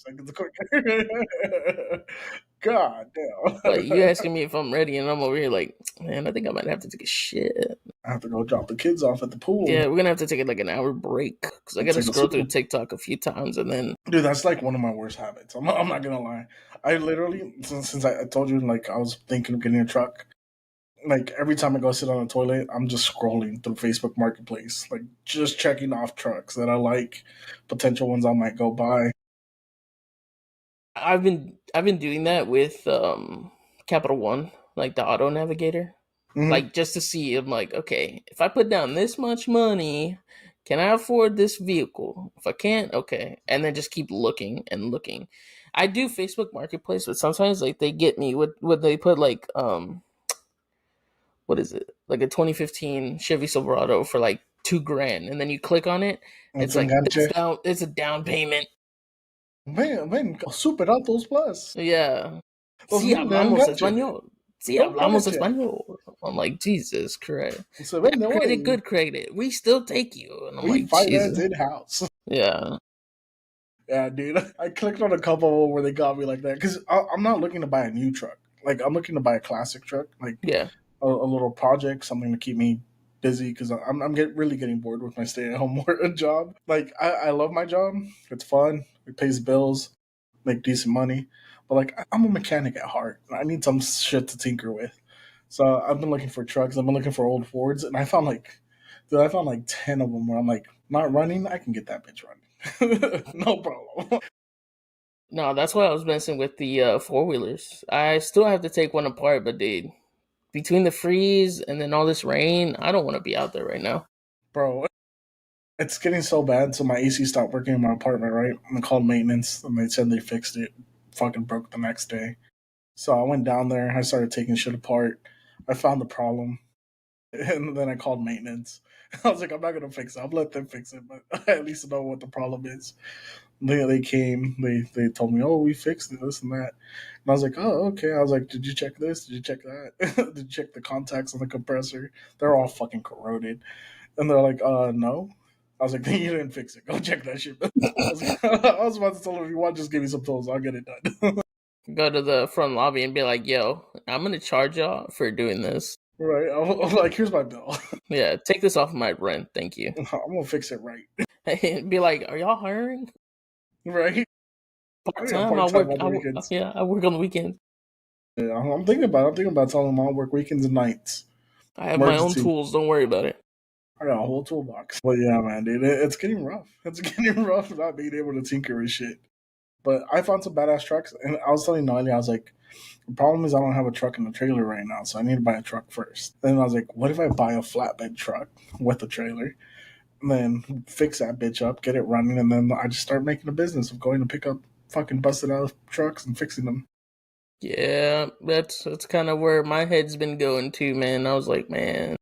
seconds quicker. God But you damn. asking me if I'm ready, and I'm over here like, man, I think I might have to take a shit. I have to go drop the kids off at the pool. Yeah, we're gonna have to take like an hour break because I It's gotta like a scroll through super. TikTok a few times and then Dude, that's like one of my worst habits. I'm not gonna lie. I literally, since I told you, like, I was thinking of getting a truck, like, every time I go sit on the toilet, I'm just scrolling through Facebook Marketplace, like, just checking off trucks that I like, potential ones I might go buy. I've been doing that with Capital One, like the auto navigator. Hmm. Like just to see, I'm like, okay, if I put down this much money, can I afford this vehicle? If I can't, okay. And then just keep looking and looking. I do Facebook Marketplace, but sometimes like they get me with what they put like what is it? Like a 2015 Chevy Silverado for like 2 grand, and then you click on it, It's it's like that's enganche. down it's a down payment. Ven, Super Autos Plus. Yeah. Los Sí vende hablamos enganche. español. Sí No hablamos pagueche. español. I'm like, Jesus Christ. Se Bad vende credit, hoy. good credit. We still take you. And I'm We like, finance Jesus. in house. Yeah. Yeah, dude. I clicked on a couple where they got me like that because I'm not looking to buy a new truck. Like, I'm looking to buy a classic truck, like Yeah. a little project, something to keep me busy because really getting bored with my stay at home job. Like, I love my job. It's fun. It pays bills, make decent money. But like, I'm a mechanic at heart. I need some shit to tinker with. So I've been looking for trucks. I've been looking for old Fords, and I found like 10 of them where I'm like, not running. I can get that bitch running, no problem. No, that's why I was messing with the four wheelers. I still have to take one apart, but dude, between the freeze and then all this rain, I don't want to be out there right now. Bro, it's getting so bad. So my AC stopped working in my apartment, right? I called maintenance, and they said they fixed it. Fucking broke the next day. So I went down there. I started taking shit apart. I found the problem, and then I called maintenance. I was like, I'm not gonna fix it. I'll let them fix it, but I at least know what the problem is. They came. They told me, oh, we fixed it, this and that. And I was like, oh, okay. I was like, did you check this? Did you check that? Did you check the contacts on the compressor? They're all fucking corroded. And they're like, no. I was like, then you didn't fix it. Go check that shit. I was about to tell them, if you want, just give me some tools. I'll get it done. Go to the front lobby and be like, yo, I'm going to charge y'all for doing this. Right? I'm like, here's my bill. Yeah, take this off my rent. Thank you. I'm gonna fix it right. Be like, are y'all hiring? Right? I Part need a time? part time on the weekends. Yeah, I work on the weekends. Yeah, I'm thinking about telling them I'll work weekends and nights. I have my own Emergency. tools. Don't worry about it. I got a whole toolbox. But yeah, man, dude, it's getting rough. It's getting rough not being able to tinker with shit. But I found some badass trucks, and I was telling Nolly, I was like, the problem is I don't have a truck in the trailer right now, so I need to buy a truck first. Then I was like, what if I buy a flatbed truck with a trailer, and then fix that bitch up, get it running, and then I just start making a business of going to pick up fucking busted out trucks and fixing them. Yeah, that's kind of where my head's been going too, man. I was like, man,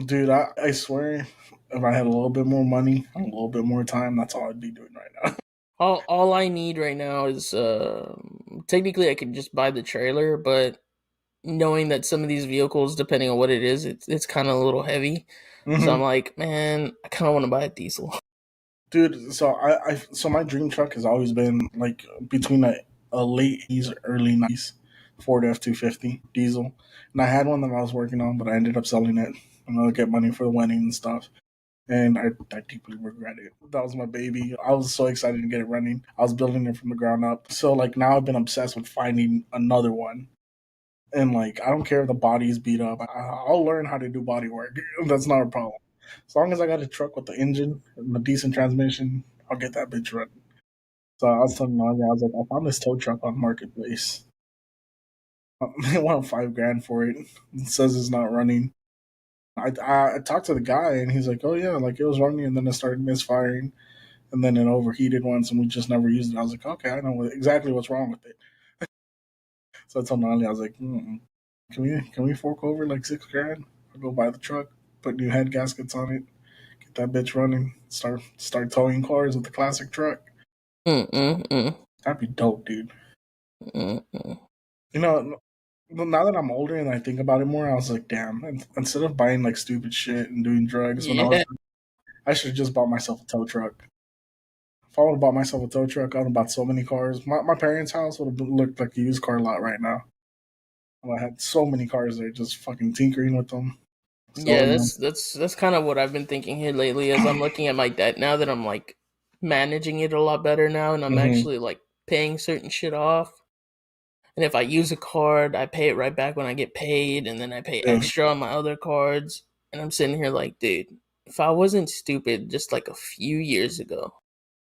Dude, I swear, if I had a little bit more money, a little bit more time, that's all I'd be doing right now. all I need right now is technically I could just buy the trailer, but knowing that some of these vehicles, depending on what it is, it's kind of a little heavy. So I'm Hmm. like, man, I kind of want to buy a diesel. Dude, so so my dream truck has always been like between a late 80s, early 90s Ford F-250 diesel. And I had one that I was working on, but I ended up selling it. To get money for the wedding and stuff. And I deeply regret it. That was my baby. I was so excited to get it running. I was building it from the ground up. So like now I've been obsessed with finding another one. And like I don't care if the body's beat up. I'll learn how to do body work. That's not a problem. As long as I got a truck with the engine and a decent transmission, I'll get that bitch running. So I was telling Nadia, I was like, I found this tow truck on Marketplace. They want 5 grand for it. It says it's not running. I talked to the guy and he's like, oh yeah, like it was running and then it started misfiring and then it overheated once and we just never used it. I was like, okay, I know exactly what's wrong with it. So I told Nali, I was like, can we fork over like 6 grand? I'll go buy the truck, put new head gaskets on it, get that bitch running, start towing cars with the classic truck. Mm-mm-mm. That'd be dope, dude. Mm-mm. You know, now that I'm older and I think about it more, I was like, damn. Instead of buying like stupid shit and doing drugs when Yeah, I should have just bought myself a tow truck. If I would have bought myself a tow truck, I would have bought so many cars. My parents' house would have looked like a used car lot right now. I had so many cars there, just fucking tinkering with them, Yeah, selling them. that's kind of what I've been thinking here lately as I'm looking at my debt now that I'm like managing it a lot better now and I'm Hmm. actually like paying certain shit off. And if I use a card, I pay it right back when I get paid and then I pay Yeah. extra on my other cards. And I'm sitting here like, dude, if I wasn't stupid just like a few years ago,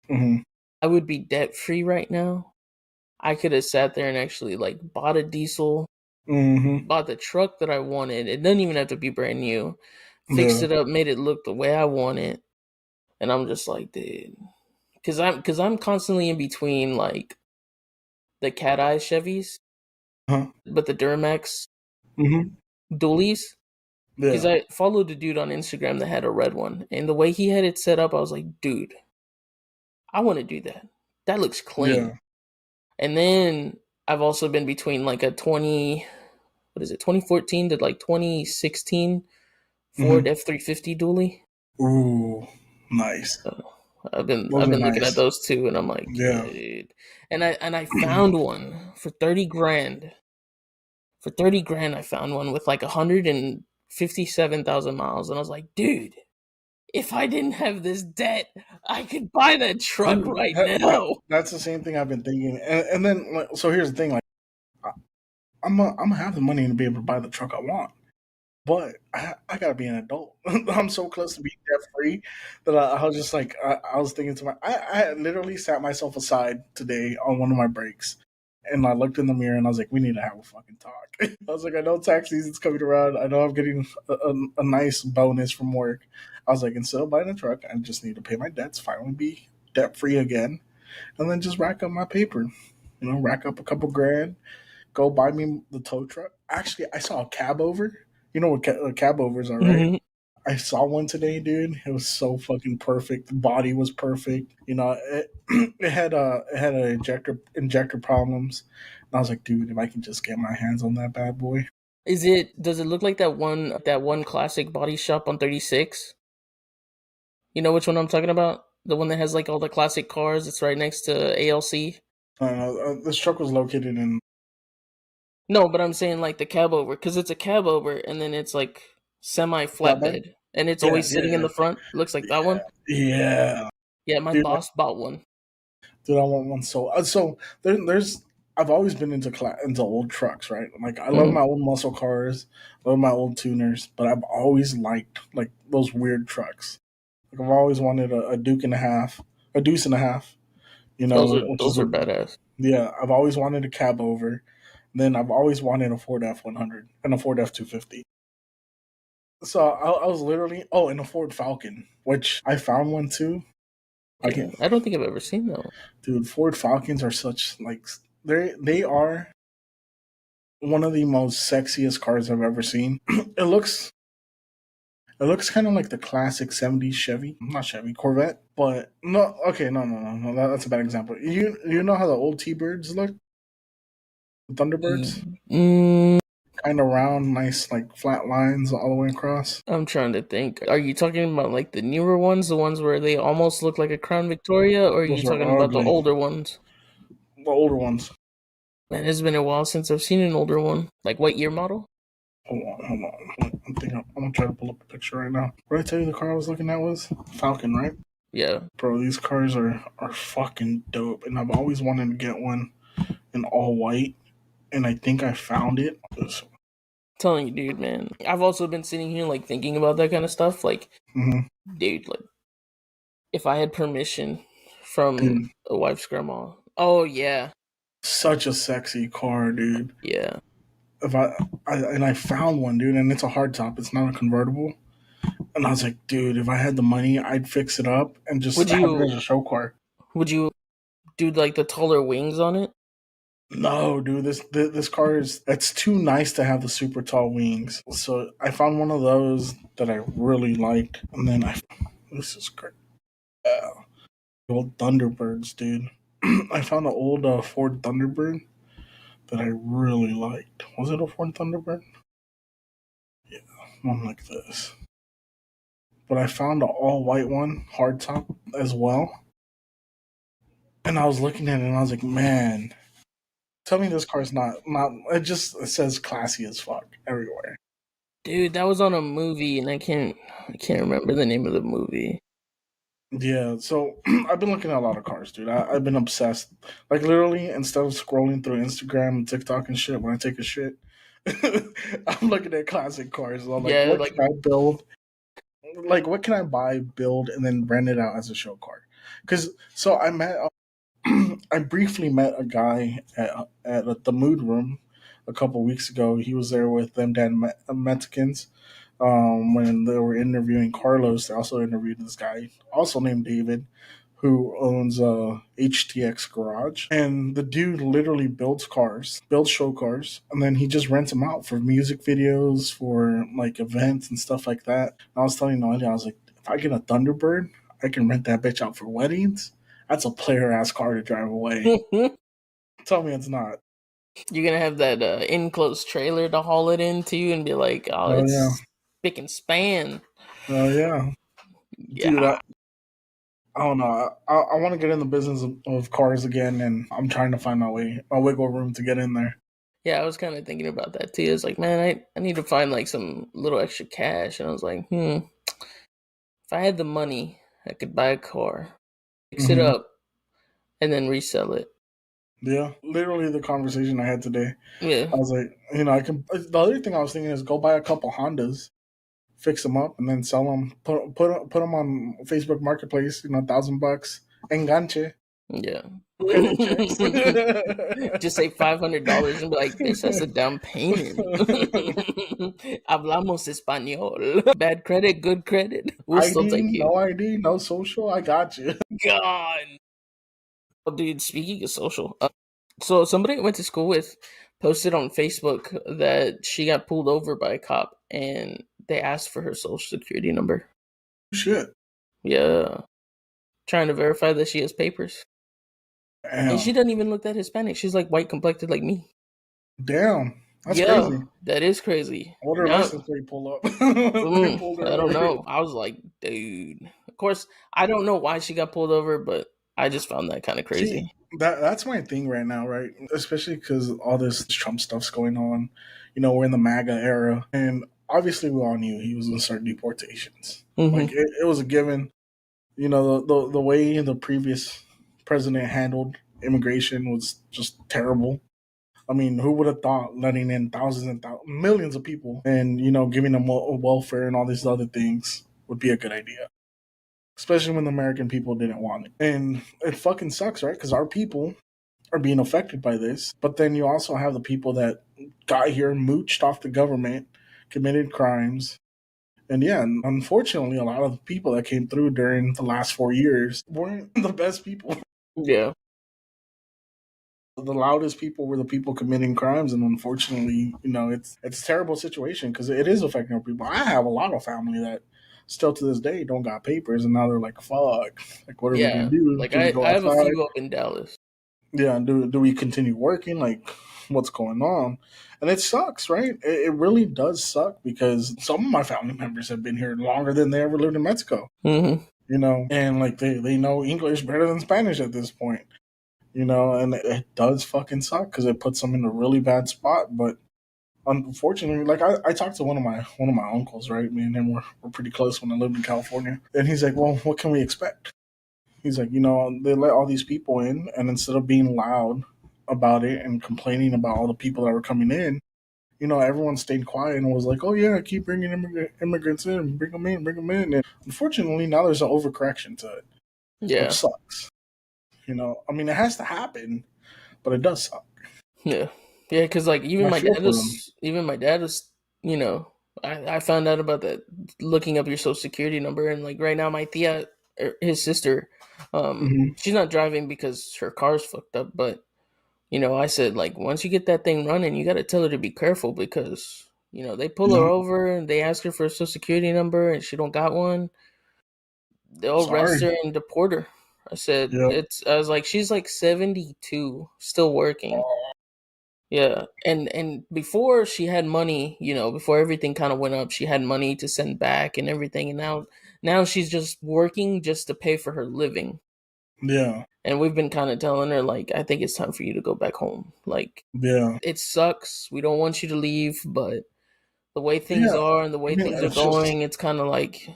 Hmm. I would be debt free right now. I could have sat there and actually like bought a diesel, Hmm. bought the truck that I wanted. It doesn't even have to be brand new. Fixed Yeah. it up, made it look the way I want it. And I'm just like, dude, because I'm constantly in between like the Caddy Chevys, Huh. but the Duramax Hmm. dualies. Because Yeah. I followed a dude on Instagram that had a red one, and the way he had it set up, I was like, dude, I want to do that. That looks Yeah. clean. And then I've also been between like a 2014 to like 2016 Ford Hmm. F-350 dually. Ooh, nice. Uh, I've been Those I've are been looking at nice. those too, and I'm like, yeah, Yeah. dude. And I found one for 30 grand. For 30 grand, I found one with like 157,000 miles, and I was like, dude, if I didn't have this debt, I could buy that truck Dude, right now. that's the same thing I've been thinking. And then, like, so here's the thing: like, I- I'm gonna have the money to be able to buy the truck I want, but I gotta be an adult. I'm so close to being debt free that I was just like, I was thinking to I literally sat myself aside today on one of my breaks, and I looked in the mirror and I was like, we need to have a fucking talk. I was like, I know tax season's coming around. I know I'm getting a nice bonus from work. I was like, instead of buying a truck, I just need to pay my debts, finally be debt free again, and then just rack up my paper. Rack up a couple grand, go buy me the tow truck. Actually, I saw a cab over. You know what cab overs are, right? Mm-hmm. I saw one today, dude. It was so fucking perfect. The body was perfect. It had a injector problems. And I was like, dude, if I can just get my hands on that bad boy. Does it look like that one classic body shop on 36? You know which one I'm talking about? The one that has like all the classic cars. It's right next to ALC. This truck was located in No, but I'm saying like the cab over because it's a cab over and then it's like semi flatbed. flatbed and it's Yeah, always yeah, sitting in yeah, the front. Looks like that one. yeah. Yeah, my Dude, boss bought one. I want one so there's I've always been into old trucks, right? Like I love Mm-hmm. my old muscle cars, love my old tuners, but I've always liked like those weird trucks. Like I've always wanted a Duke and a half, a Deuce and a half, Those are which is those are badass. yeah. I've always wanted a cab over. Then I've always wanted a Ford F-100 and a Ford F-250. So I was literally and a Ford Falcon, which I found one too. I Yeah, can, I don't think I've ever seen that one. dude. Ford Falcons are such like they are one of the most sexiest cars I've ever seen. It looks kind of like the classic '70s Chevy, not Chevy, Corvette. But no, okay, no. That's a bad example. You know how the old T-Birds look, the Thunderbirds, Mm, kind of round, nice like flat lines all the way across. I'm trying to think. Are you talking about like the newer ones, the ones where they almost look like a Crown Victoria, or are you Those are talking about the ugly. older ones? The older ones. Man, it's been a while since I've seen an older one. Like what year model? Hold on. I'm gonna try to pull up a picture right now. What did I tell you the car I was looking at was Falcon, right? Yeah. Bro, these cars are fucking dope, and I've always wanted to get one in all white, and I think I found it. Telling you, dude, man. I've also been sitting here like thinking about that kind of stuff. Like, Mm-hmm. dude, like if I had permission from Dude, a wife's grandma. Oh yeah. such a sexy car, dude. Yeah. If I found one, dude, and it's a hardtop. It's not a convertible. And I was like, dude, if I had the money, I'd fix it up and just Would have it you as a show car. would you do like the taller wings on it? No, dude, this car is it's too nice to have the super tall wings. So I found one of those that I really liked, and then this is great. Yeah, the old Thunderbirds, dude. I found an old Ford Thunderbird that I really liked. Was it a Ford Thunderbird? Yeah, one like this. But I found an all white one, hardtop as well. And I was looking at it and I was like, man, tell me this car's not. It says classy as fuck everywhere. Dude, that was on a movie, and I can't remember the name of the movie. Yeah, so I've been looking at a lot of cars, dude. I've been obsessed. Like literally, instead of scrolling through Instagram and TikTok and shit when I take a shit, I'm looking at classic cars. I'm like, Yeah, what like can I build? Like, what can I buy, build, and then rent it out as a show car? Because so I met, I briefly met a guy at the Mood Room a couple weeks ago. He was there with them Dan Mexicans. When they were interviewing Carlos, they also interviewed this guy, also named David, who owns HTX Garage. And the dude literally builds cars, builds show cars, and then he just rents them out for music videos, for like events and stuff like that. And I was telling Nadia, I was like, if I get a Thunderbird, I can rent that bitch out for weddings. That's a player ass car to drive away. you're Tell me it's not. gonna have that enclosed trailer to haul it into, and be like, "Oh, Oh yeah. it's spick and span." Oh yeah. Dude, Yeah, I don't know. I want to get in the business of cars again, and I'm trying to find my wiggle room to get in there. yeah. I was kind of thinking about that too. It's like, man, I need to find like some little extra cash, and I was like, if I had the money, I could buy a car, fix it Hmm. up, and then resell it. Yeah, literally the conversation I had today. Yeah, I was like, I can. The other thing I was thinking is go buy a couple Hondas, fix them up, and then sell them. Put them on Facebook Marketplace. $1,000, enganche, yeah. credit checks. Just say $500 and be like, this as a down payment. Hablamos español. Bad credit, good credit. We'll still ID, take you. no ID, no social. I got you. God. Oh, dude, speaking of social, so somebody I went to school with posted on Facebook that she got pulled over by a cop and they asked for her social security number. Shit. Yeah. Trying to verify that she has papers. And she Damn. doesn't even look that Hispanic. She's like white complected like me. Damn. That's Yeah, crazy. that is crazy. I wonder if Now, license plate pull up. They pulled her I don't over. know. I was like, dude. Of course, I don't know why she got pulled over, but I just found that kind of See, crazy. that's my thing right now, right? Especially because all this Trump stuff's going on. We're in the MAGA era, and obviously we all knew he was going to start deportations. Like Hmm. it was a given. The way the previous president handled immigration was just terrible. I mean, who would have thought letting in thousands and millions of people and giving them welfare and all these other things would be a good idea, especially when the American people didn't want it. And it fucking sucks, right? Because our people are being affected by this, but then you also have the people that got here, mooched off the government, committed crimes. And yeah, unfortunately, a lot of the people that came through during the last 4 years weren't the best people. Yeah. The loudest people were the people committing crimes, and unfortunately, it's a terrible situation because it is affecting our people. I have a lot of family that still to this day don't got papers, and now they're like, "Fuck! Like, what are we gonna Yeah. do? Like Do we go I have a outside? few up in Dallas. Yeah, do we continue working? Like, what's going on?" And it sucks, right? It really does suck because some of my family members have been here longer than they ever lived in Mexico. Hmm. And like they know English better than Spanish at this point. And it does fucking suck because it puts them in a really bad spot. But unfortunately, like I talked to one of my uncles, right? Me and him were pretty close when I lived in California, and he's like, "Well, what can we expect?" He's like, they let all these people in, and instead of being loud about it and complaining about all the people that were coming in, everyone stayed quiet and was like, "Oh yeah, keep bringing immigrants in, bring them in." And unfortunately, now there's an overcorrection to it, which Yeah. sucks. I mean, it has to happen, but it does suck. Yeah. Yeah, because like I feel for them. even my dad was, you know, I found out about that looking up your social security number, and like right now my tia, his sister, Hmm. she's not driving because her car's fucked up, but I said like once you get that thing running, you got to tell her to be careful because they pull her Yeah. over and they ask her for a social security number and she don't got one, they'll arrest Sorry. her and deport her. Yep. I was like, she's like 72, still working. Yeah, and before she had money, before everything kind of went up, she had money to send back and everything, and now she's just working just to pay for her living. Yeah. And we've been kind of telling her, like, I think it's time for you to go back home. Like, Yeah. it sucks. We don't want you to leave, but the way things Yeah. are and the I way mean, things are it's just going, it's kind of like,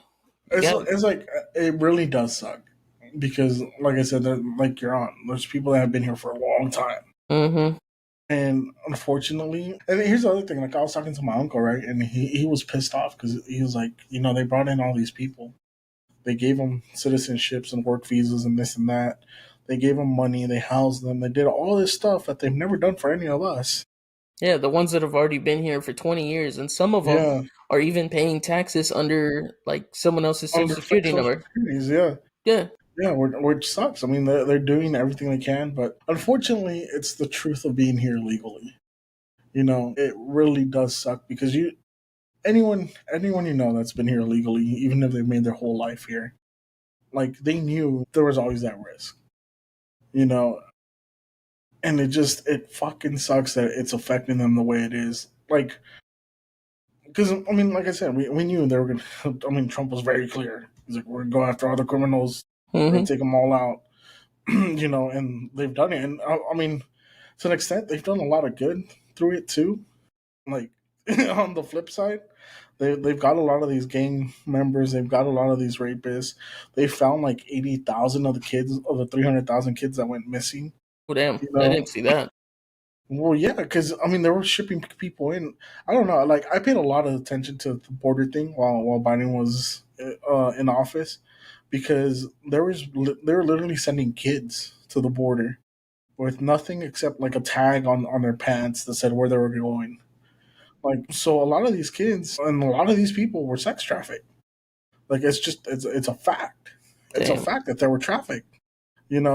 it's yeah. it's like it really does suck because, like I said, like you're on. There's people that have been here for a long time, Mm-hmm. and unfortunately, and here's the other thing. Like I was talking to my uncle, right, and he was pissed off because he was like, they brought in all these people. They gave them citizenships and work visas and this and that. They gave them money. They housed them. They did all this stuff that they've never done for any of us. Yeah, the ones that have already been here for 20 years, and some of them Yeah, are even paying taxes under like someone else's social under fake security social number. securities. Yeah. Yeah, Yeah, which sucks. I mean, they're doing everything they can, but unfortunately, it's the truth of being here legally. It really does suck because anyone that's been here legally, even if they've made their whole life here, like they knew there was always that risk, you know, and it fucking sucks that it's affecting them the way it is. Like, because I mean, like I said, we knew they were gonna. I mean, Trump was very clear. He's like, we're gonna go after all the criminals. We're gonna mm-hmm. take them all out. And they've done it. And I mean, to an extent, they've done a lot of good through it too. Like on the flip side, they've got a lot of these gang members. They've got a lot of these rapists. They found like 80,000 of the kids of the 300,000 kids that went missing. Oh, damn, You I know, didn't see that. well, yeah, because I mean they were shipping people in. I don't know. Like I paid a lot of attention to the border thing while Biden was in office because they were literally sending kids to the border with nothing except like a tag on their pants that said where they were going. Like so, a lot of these kids and a lot of these people were sex trafficked. Like it's a fact. It's a Damn. fact that they were trafficked.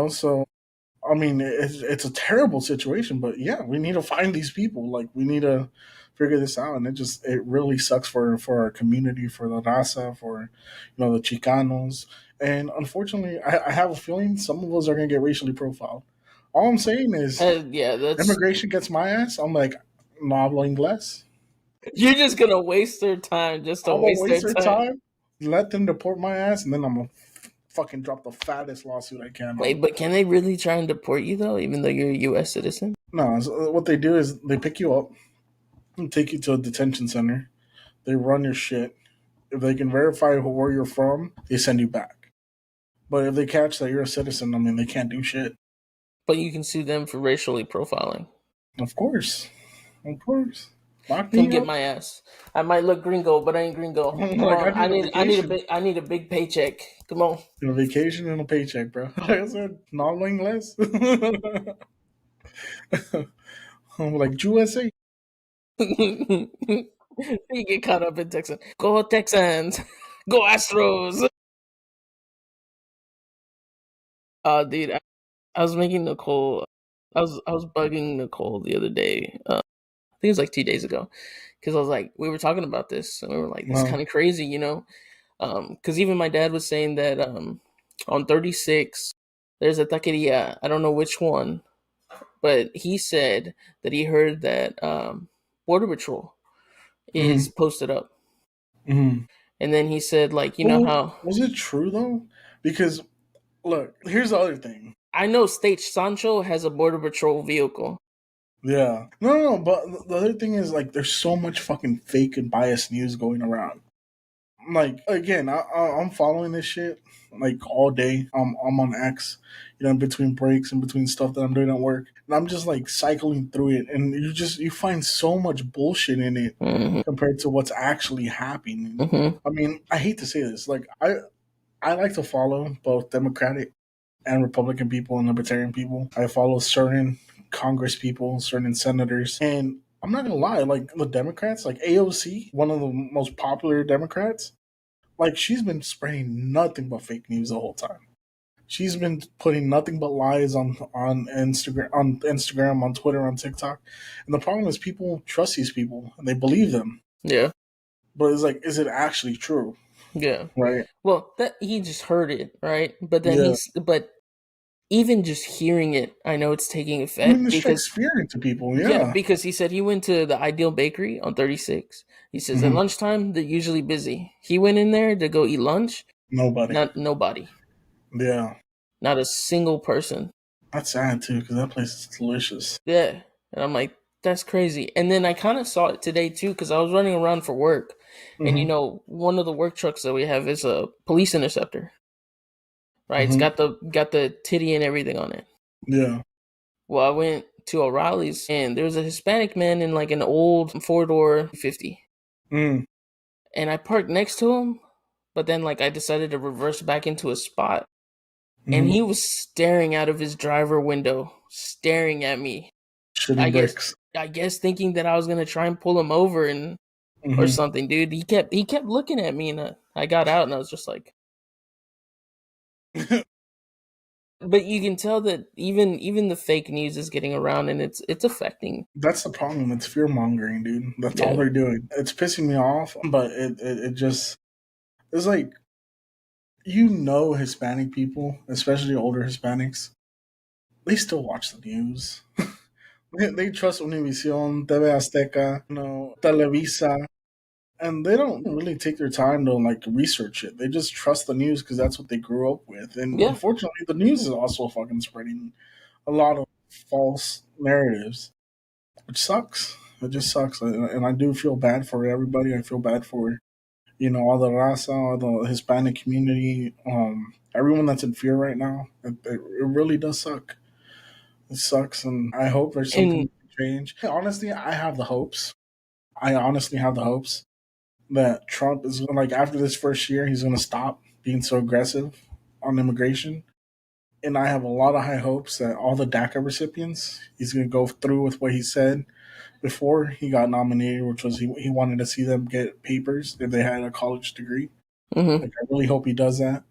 So I mean, it's a terrible situation, but yeah, we need to find these people. Like, we need to figure this out, and it really sucks for our community, for the raza, for the Chicanos, and unfortunately, I have a feeling some of us are gonna get racially profiled. All I'm saying is, Yeah, that's immigration gets my ass. I'm like, no hablo inglés. you're just gonna waste their time just to I'm gonna waste their waste their time. time, let them deport my ass, and then I'm gonna fucking drop the fattest lawsuit I can on Wait, them. but can they really try and deport you though, even though you're a U.S. citizen? No, so what they do is they pick you up and take you to a detention center. They run your shit. If they can verify where you're from, they send you back. But if they catch that you're a citizen, I mean, they can't do shit. But you can sue them for racially profiling. Of course. Of course. Lock Come me get up. my ass. I might look gringo, but I ain't gringo. I'm Come like, I on, need a vacation. I need a big paycheck. Come on. A vacation and a paycheck, bro. Like I said, no hablo inglés. I'm like, USA. You get caught up in Texas. Go Texans. Go Astros. Dude, I was making Nicole. I was bugging Nicole the other day. I think it was like 2 days ago, because I was like, we were talking about this, and we were like, this is No. kind of crazy, you know. Because even my dad was saying that on 36, there's a taqueria. I don't know which one, but he said that he heard that Border Patrol is Mm-hmm. posted up, Mm-hmm. and then he said, like, you know Well, how was it true, though? Because, look, here's the other thing. I know State Sancho has a Border Patrol vehicle. Yeah. No, but the other thing is, like, there's so much fucking fake and biased news going around. Like again, I'm following this shit like all day. I'm on X, in between breaks and between stuff that I'm doing at work, and I'm just like cycling through it, and you find so much bullshit in it Hmm. compared to what's actually happening. Hmm. I mean, I hate to say this, like I like to follow both Democratic and Republican people and Libertarian people. I follow certain Congress people, certain senators, and I'm not gonna lie, like the Democrats, like AOC, one of the most popular Democrats, like she's been spreading nothing but fake news the whole time. She's been putting nothing but lies on Instagram, on Twitter, on TikTok. And the problem is people trust these people and they believe them. Yeah, But it's like, is it actually true? yeah. Right? Well, that he just heard it, right? But then Yeah. but even just hearing it, I know it's taking I mean, effect this because strikes fear into people. yeah, Yeah. because he said he went to the Ideal Bakery on 36. He says at Hmm. lunchtime they're usually busy. He went in there to go eat lunch, Nobody. not nobody. Yeah. Not a single person. That's sad too, because that place is delicious. Yeah. And I'm like, that's crazy. And then I kind of saw it today too, because I was running around for work. And Hmm. one of the work trucks that we have is a police interceptor. Right? It's Hmm. got the titty and everything on it. Yeah. Well, I went to O'Reilly's and there was a Hispanic man in like an old four-door 50. Mm. And I parked next to him, but then like I decided to reverse back into a spot. And Hmm. he was staring out of his driver window, staring at me. I Shitty guess bricks. I guess thinking that I was gonna try and pull him over and or Hmm. something, dude. He kept looking at me, and I got out, and I was just like, but you can tell that even the fake news is getting around, and it's affecting. That's the problem. It's fear mongering, dude. That's all Yeah, they're doing. It's pissing me off, but it just it's like Hispanic people, especially older Hispanics, they still watch the news. They trust Univision, TV Azteca, Televisa, and they don't really take their time to like research it. They just trust the news because that's what they grew up with. And yeah, unfortunately, the news is also fucking spreading a lot of false narratives, which sucks. It just sucks, and I do feel bad for everybody. I feel bad for all the raza, all the Hispanic community, everyone that's in fear right now. It really does suck. It sucks, and I hope there's something and that can change. Honestly, I have the hopes. I honestly have the hopes that Trump is like after this first year, he's going to stop being so aggressive on immigration. And I have a lot of high hopes that all the DACA recipients, he's going to go through with what he said before he got nominated, which was he wanted to see them get papers if they had a college degree. mhm. Like, I really hope he does that.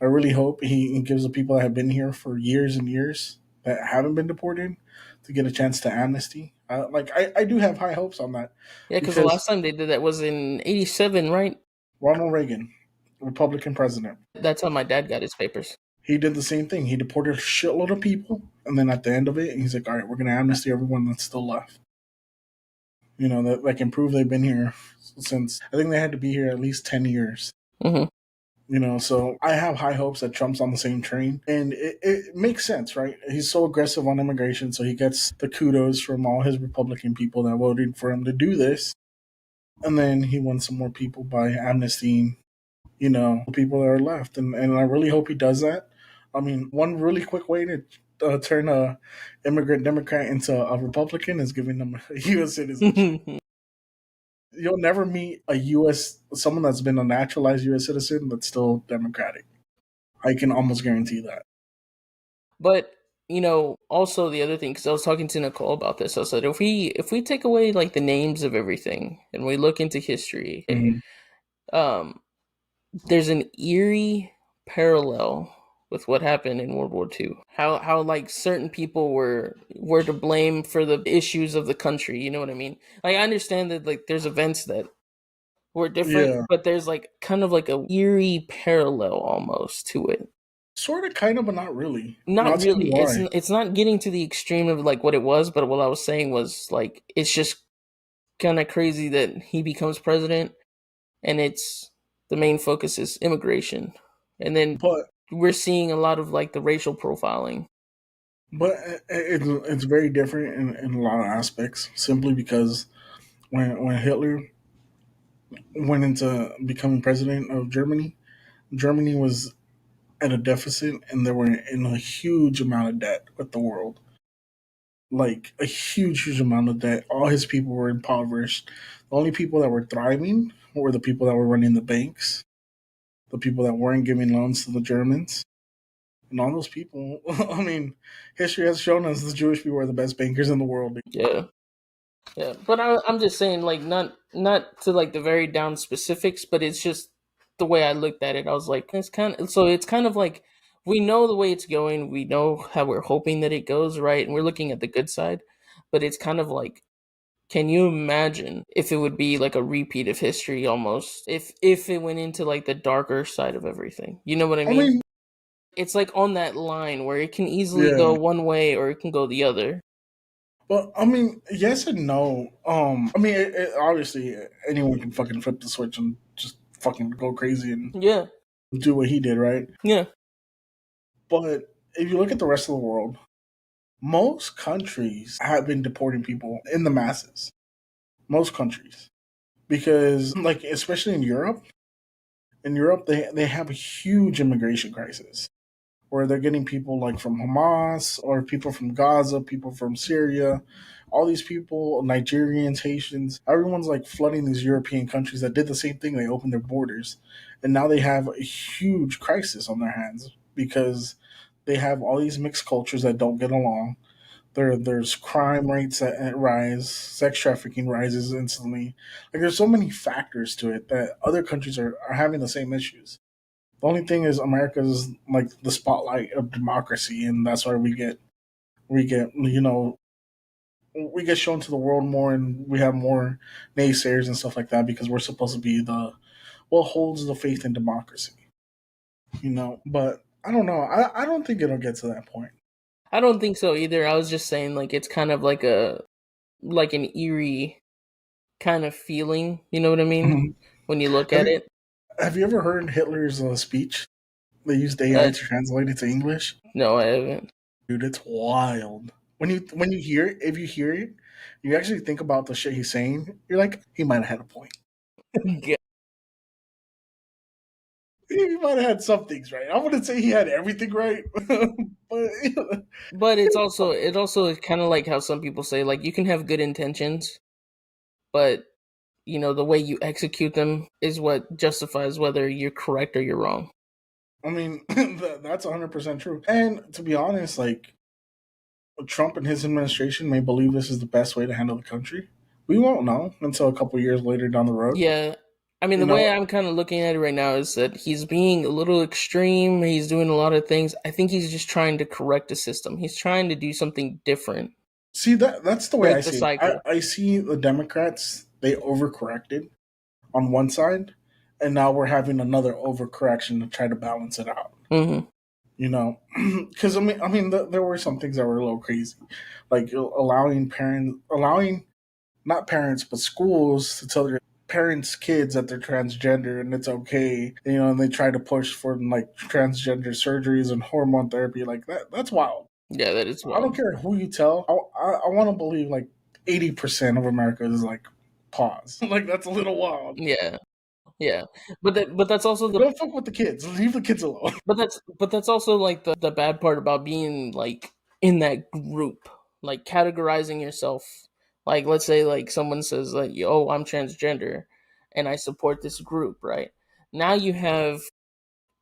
I really hope he gives the people that have been here for years and years that haven't been deported to get a chance to amnesty. I do have high hopes on that Yeah, because the because last time they did that was in '87, right? Ronald Reagan, Republican president, That's how my dad got his papers. he did the same thing. He deported a shitload of people, and then at the end of it, he's like, "All right, we're going to amnesty everyone that's still left." That can prove they've been here since I think they had to be here at least 10 years. Hmm. So I have high hopes that Trump's on the same train. And it makes sense, right? He's so aggressive on immigration, so he gets the kudos from all his Republican people that voted for him to do this. And then he won some more people by amnestying, the people that are left. And I really hope he does that. I mean, one really quick way to turn a immigrant Democrat into a Republican is giving them a U.S. citizenship. You'll never meet someone that's been a naturalized U.S. citizen that's still Democratic. I can almost guarantee that. But also the other thing, because I was talking to Nicole about this, I said if we take away like the names of everything and we look into history, okay, Hmm. um, there's an eerie parallel with what happened in World War II. How like certain people were to blame for the issues of the country. You know what I mean? Like I understand that like there's events that were different, Yeah, but there's like kind of like a eerie parallel almost to it. sort of, kind of, but not really. And Not I'll tell you really. It's why. it's not getting to the extreme of like what it was, but what I was saying was like it's just kind of crazy that he becomes president, and it's the main focus is immigration, and then But we're seeing a lot of like the racial profiling. it's very different in a lot of aspects. Simply because when Hitler went into becoming president of Germany, Germany was at a deficit, and they were in a huge amount of debt with the world. Like a huge, huge amount of debt. All his people were impoverished. The only people that were thriving were the people that were running the banks, the people that weren't giving loans to the Germans. And all those people, I mean, history has shown us the Jewish people are the best bankers in the world. Yeah, yeah. But I'm just saying like not to like the very down specifics, but it's just the way I looked at it. I was like, it's kind of like we know the way it's going. We know how we're hoping that it goes right, and we're looking at the good side. But it's kind of like, can you imagine if it would be like a repeat of history almost? If it went into like the darker side of everything. You know what I I mean? mean, It's like on that line where it can easily yeah, go one way or it can go the other. but I mean, yes and no. I mean, obviously anyone can fucking flip the switch and just fucking go crazy and Yeah. do what he did, right? Yeah. But if you look at the rest of the world, most countries have been deporting people in the masses. Most countries, because like especially in Europe they have a huge immigration crisis where they're getting people like from Hamas or people from Gaza, people from Syria, all these people, Nigerians, Haitians, everyone's like flooding these European countries that did the same thing. They opened their borders, and now they have a huge crisis on their hands because they have all these mixed cultures that don't get along. There's crime rates that rise, sex trafficking rises instantly. Like there's so many factors to it that other countries are having the same issues. The only thing is America is like the spotlight of democracy, and that's why we get shown to the world more, and we have more naysayers and stuff like that because we're supposed to be the what holds the faith in democracy, But I don't know. I don't think it'll get to that point. I don't think so either. I was just saying like it's kind of like an eerie kind of feeling. You know what I mean? Mhm. When you look Have at you it. have you ever heard Hitler's speech? They used AI Uh, to translate it to English. no, I haven't. Dude, it's wild. When you hear it, if you hear it, you actually think about the shit he's saying. You're like, he might have had a point. Yeah. He might have had some things right. I wouldn't say he had everything right, but But it also kind of like how some people say like you can have good intentions, but the way you execute them is what justifies whether you're correct or you're wrong. I mean that's 100% true. And to be honest, like Trump and his administration may believe this is the best way to handle the country. We won't know until a couple years later down the road. Yeah. I mean, You the way know, I'm kind of looking at it right now is that he's being a little extreme. He's doing a lot of things. I think he's just trying to correct the system. He's trying to do something different, see that's the way I break the see it. I, cycle. I see the Democrats, they overcorrected on one side, and now we're having another overcorrection to try to balance it out. Hmm. Because there were some things that were a little crazy, like allowing not parents but schools to tell their parents' kids that they're transgender and it's okay. And they try to push for like transgender surgeries and hormone therapy like that. That's wild. Yeah, that is I don't wild. care who you tell. I want to believe like 80% of America is like pause. Like that's a little wild. Yeah, yeah. But that's also the Don't fuck with the kids. Leave the kids alone. but that's also like the bad part about being like in that group, like categorizing yourself. Like let's say like someone says like, "Oh, I'm transgender and I support this group," right? Now you have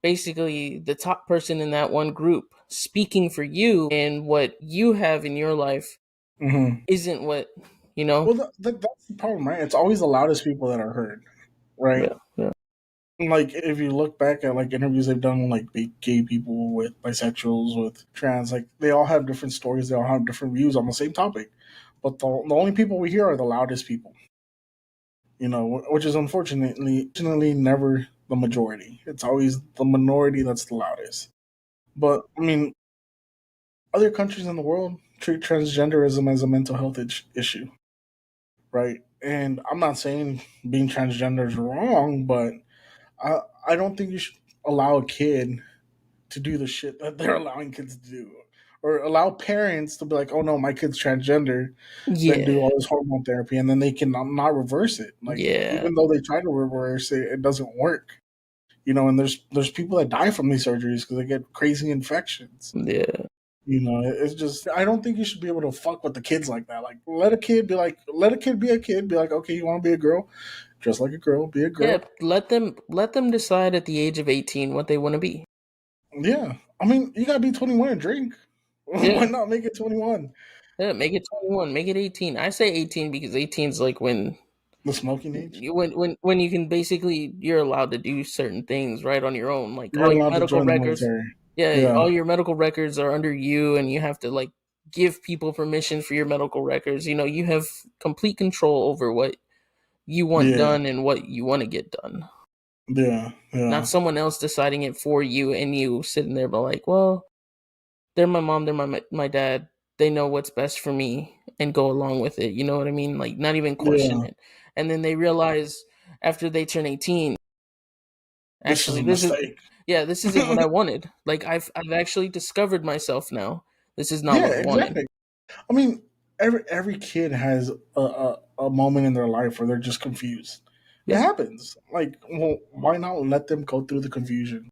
basically the top person in that one group speaking for you, and what you have in your life Hmm. isn't what, you know? Well, that's the problem, right? It's always the loudest people that are heard, right? Yeah, yeah. Like if you look back at like interviews they've done with like gay people, with bisexuals, with trans, like they all have different stories. They all have different views on the same topic, but the only people we hear are the loudest people. Which is unfortunately never the majority. It's always the minority that's the loudest. But I mean, other countries in the world treat transgenderism as a mental health issue, right? And I'm not saying being transgender is wrong, but I I don't think you should allow a kid to do the shit that they're allowing kids to do, or allow parents to be like, "Oh no, my kid's transgender," then do Yeah, all this hormone therapy, and then they can not reverse it. Like yeah, even though they try to reverse it, it doesn't work. And there's people that die from these surgeries because they get crazy infections. yeah. It's just I don't think you should be able to fuck with the kids like that. Like let a kid be a kid. Be like, okay, you want to be a girl, dress like a girl, be a Yeah, girl. let them decide at the age of 18 what they want to be. Yeah, I mean, you gotta be 21 and drink. Why Yeah. not make it 21? Yeah, make it 21, make it 18. I say 18 because 18 is like The smoking age. when you can basically you're allowed to do certain things right on your own. Like You're all your allowed to medical join the records, military. yeah, Yeah, all your medical records are under you and you have to like give people permission for your medical records. You have complete control over what you want yeah, done and what you want to get done. yeah, Not yeah, someone else deciding it for you and you sitting there but like, well, they're my mom, they're my dad. They know what's best for me and go along with it. You know what I mean? Like not even question yeah. it. And then they realize after they turn 18, This is Actually, a this is mistake. this isn't what I wanted. Like I've actually discovered myself now. This is not Yeah, what I wanted. exactly. I mean, every kid has a moment in their life where they're just confused. It Yeah. happens. Like, well, why not let them go through the confusion?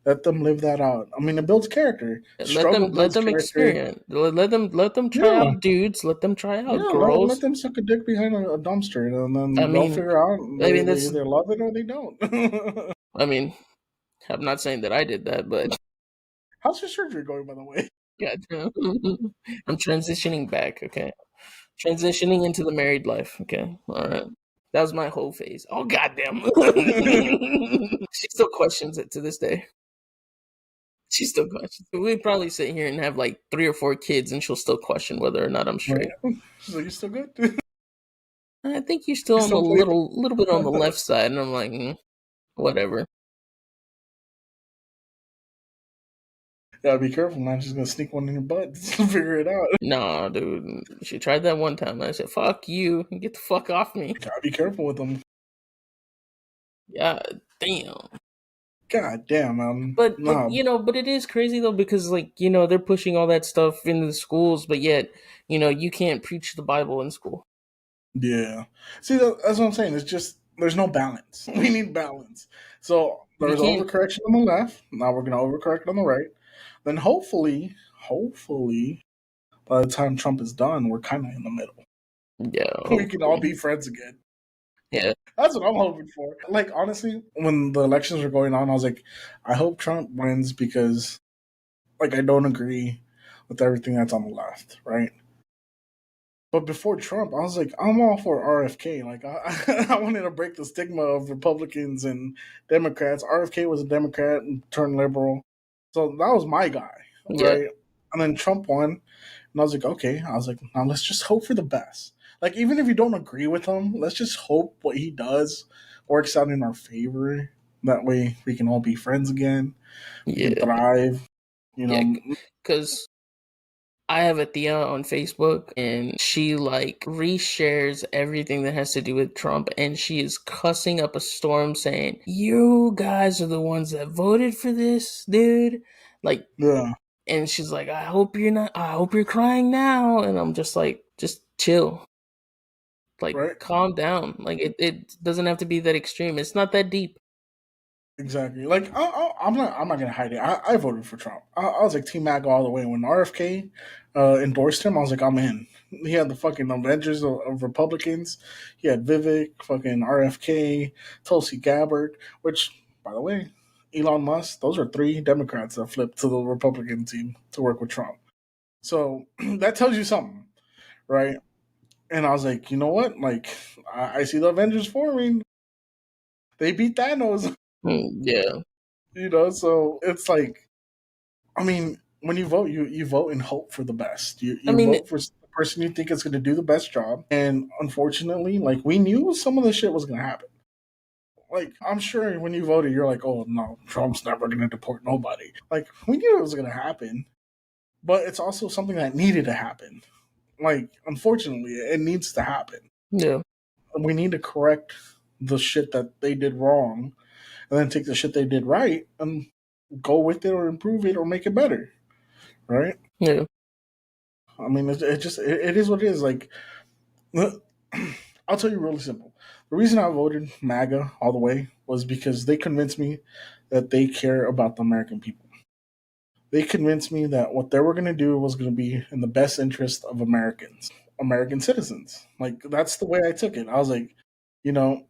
Let them live that out. I mean, it builds character. Struggle Let builds them character. experience. Let them try Yeah, out dudes. Let them try out yeah. Let girls. them suck a dick behind a dumpster, and I then they'll mean, figure out they that's. either love it or they don't. I mean, I'm not saying that I did that, but How's your surgery going, by the way? goddamn, I'm transitioning back. Okay, transitioning into the married life. Okay, all right. That was my whole phase. Oh goddamn! She still questions it to this day. She still questions. We'd probably sit here and have like 3 or 4 kids, and she'll still question whether or not I'm Right. straight. She's like, you still good? I think you're still You on the still play? little bit on the left side, and I'm like, whatever. Yeah, be careful, man. She's gonna sneak one in your butt. Figure it out. Nah, dude. She tried that one time. I said, "Fuck you, get the fuck off me." Gotta be careful with them. Yeah, damn. God damn, man. But No, but it is crazy though because like they're pushing all that stuff into the schools, but yet you can't preach the Bible in school. yeah. See, that's what I'm saying. It's just there's no balance. We need balance. So You there's can't. overcorrection on the left. Now we're gonna overcorrect on the right. Then hopefully, by the time Trump is done, we're kind of in the middle. Yeah, We can all hopefully. be friends again. Yeah, That's what I'm hoping for. Like honestly, when the elections were going on, I was like, I hope Trump wins because like I don't agree with everything that's on the left, right? But before Trump, I was like, I'm all for RFK. Like, I wanted to break the stigma of Republicans and Democrats. RFK was a Democrat and turned liberal. So that was my guy, yeah, right? And then Trump won. And I was like, okay. I was like, now let's just hope for the best. Like, even if you don't agree with him, let's just hope what he does works out in our favor. That way we can all be friends again. We can yeah, thrive. You yeah. know, Because I have a Thea on Facebook, and she like reshares everything that has to do with Trump, and she is cussing up a storm, saying, "You guys are the ones that voted for this, dude." Like, yeah, and she's like, "I hope you're not. I hope you're crying now." And I'm just like, just chill, like, right? calm down. Like, it doesn't have to be that extreme. It's not that deep. Exactly. Like I'm not gonna hide it. I voted for Trump. I was like Team MAGA all the way. When RFK endorsed him, I was like, I'm in. He had the fucking Avengers of Republicans. He had Vivek, fucking RFK, Tulsi Gabbard. Which, by the way, Elon Musk. Those are 3 Democrats that flipped to the Republican team to work with Trump. So that tells you something, right? And I was like, you know what? Like, I see the Avengers forming. They beat Thanos. Yeah. So it's like, I mean, when you vote, you vote and hope for the best. I You mean, vote for the person you think is going to do the best job. And unfortunately, like we knew some of the shit was going to happen. Like I'm sure when you voted, you're like, oh no, Trump's never going to deport nobody. Like we knew it was going to happen, but it's also something that needed to happen. Like unfortunately, it needs to happen. yeah, We need to correct the shit that they did wrong, and then take the shit they did right and go with it or improve it or make it better. Right? yeah, I mean, it is what it is. Like, I'll tell you really simple. The reason I voted MAGA all the way was because they convinced me that they care about the American people. They convinced me that what they were going to do was going to be in the best interest of Americans, American citizens. Like, that's the way I took it. I was like, you know,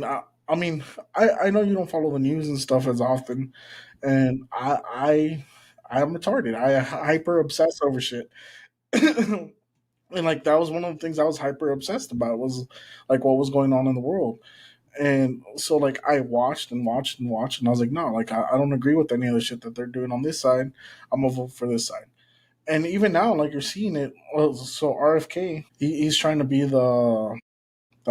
I mean, I know you don't follow the news and stuff as often, and I'm retarded. I hyper obsess over shit. And like that was one of the things I was hyper obsessed about was like what was going on in the world. And so like I watched and watched and watched and I was like, no, like I don't agree with any of the shit that they're doing on this side. I'm gonna vote for this side. And even now, like you're seeing it. Well, so RFK, he's trying to be the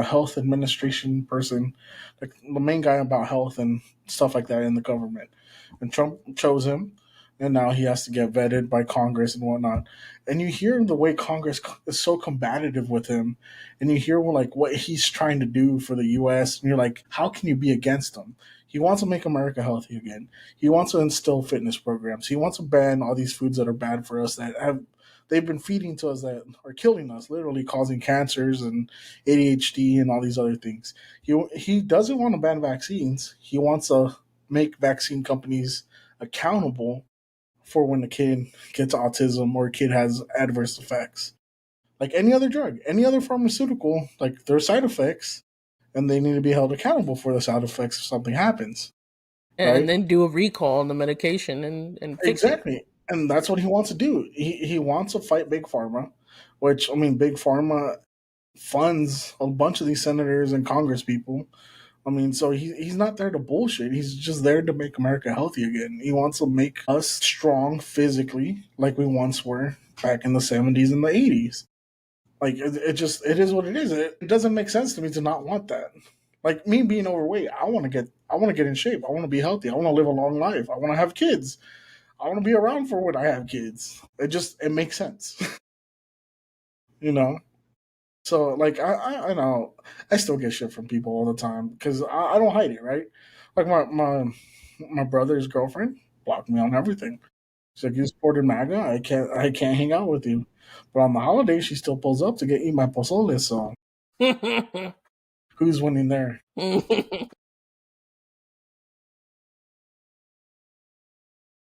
health administration person, like the main guy about health and stuff like that in the government. And Trump chose him, and now he has to get vetted by Congress and whatnot. And you hear the way Congress is so combative with him, and you hear like what he's trying to do for the U.S. And you're like, how can you be against him? He wants to make America healthy again. He wants to instill fitness programs. He wants to ban all these foods that are bad for us that have they've been feeding to us that are killing us, literally causing cancers and ADHD and all these other things. He doesn't want to ban vaccines. He wants to make vaccine companies accountable for when a kid gets autism or a kid has adverse effects. Like any other drug, any other pharmaceutical, like there are side effects, and they need to be held accountable for the side effects if something happens, And right? then do a recall on the medication and fix it. Exactly. And that's what he wants to do. He wants to fight Big Pharma, which, I mean, Big Pharma funds a bunch of these senators and Congress people. I mean, so he's not there to bullshit. He's just there to make America healthy again. He wants to make us strong physically like we once were back in the 70s and the 80s. Like it is what it is. It doesn't make sense to me to not want that. Like me being overweight, I want to get in shape. I want to be healthy. I want to live a long life. I want to have kids. I want to be around for when I have kids. It makes sense, you know. So like I know I still get shit from people all the time because I don't hide it, right? Like my brother's girlfriend blocked me on everything. She's like, you supported MAGA. I can't hang out with you. But on the holidays, she still pulls up to get eat my pozole. So who's winning there?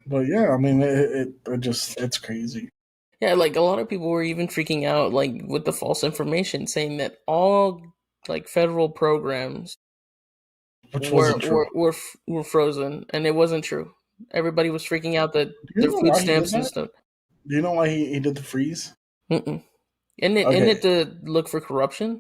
But yeah, I mean, it just it's crazy. Yeah, like a lot of people were even freaking out, like with the false information, saying that all like federal programs Which wasn't true. were frozen, and it wasn't true. Everybody was freaking out that Do you their know food why he did stamps and that? stuff. Do you know why he did the freeze? Mm-mm. Isn't it Okay, to look for corruption?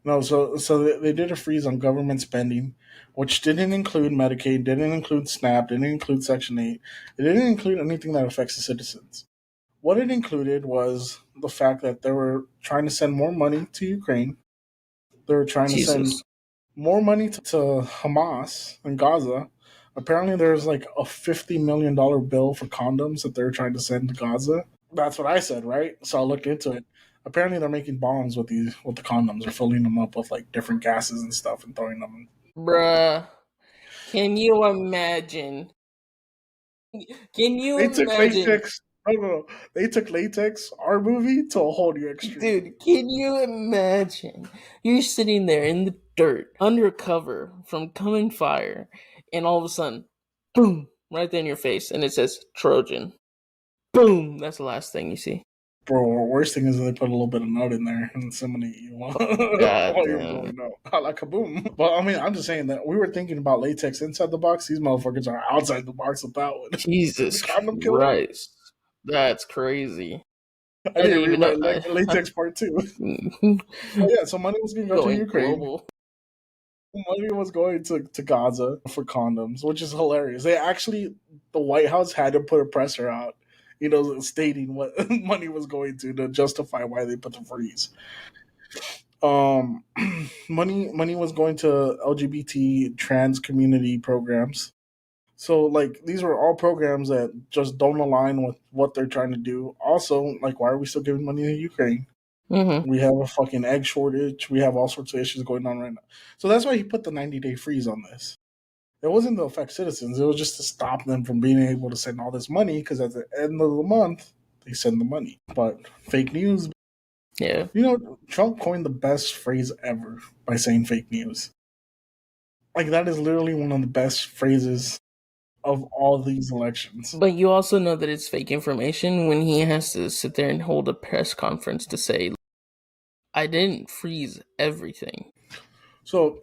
no. So they did a freeze on government spending, which didn't include Medicaid, didn't include SNAP, didn't include Section 8. It didn't include anything that affects the citizens. What it included was the fact that they were trying to send more money to Ukraine. They were trying to send Jesus, more money to Hamas and Gaza. Apparently, there's like a $50 million bill for condoms that they're trying to send to Gaza. That's what I said, right? So I looked into it. Apparently, they're making bombs with the condoms. They're filling them up with like different gases and stuff and throwing them. bruh, can you imagine? Can you They took imagine? latex. No, no, no. They took latex, our movie, to a whole new extreme. Dude, can you imagine? You're sitting there in the dirt, undercover from coming fire, and all of a sudden, boom, right there in your face, and it says Trojan. Boom! That's the last thing you see. Bro, worst thing is they put a little bit of nut in there and somebody you while, God while you're damn. blowing up. Like kaboom. But I mean, I'm just saying that we were thinking about latex inside the box. These motherfuckers are outside the box with that one. The Jesus condom killer. Christ. That's crazy. I I need to didn't read even my know. latex part two. But yeah, so money was going to go to Going Ukraine. global. Money was going to Gaza for condoms, which is hilarious. They actually, the White House had to put a presser out, stating what money was going to justify why they put the freeze. Um, money was going to LGBT trans community programs. So like these were all programs that just don't align with what they're trying to do. Also, like why are we still giving money to Ukraine? Mm-hmm. We have a fucking egg shortage. We have all sorts of issues going on right now. So that's why he put the 90-day freeze on this. It wasn't to affect citizens. It was just to stop them from being able to send all this money because at the end of the month they send the money. But fake news. Yeah. Trump coined the best phrase ever by saying fake news. Like that is literally one of the best phrases of all these elections. But you also know that it's fake information when he has to sit there and hold a press conference to say, I didn't freeze everything. So,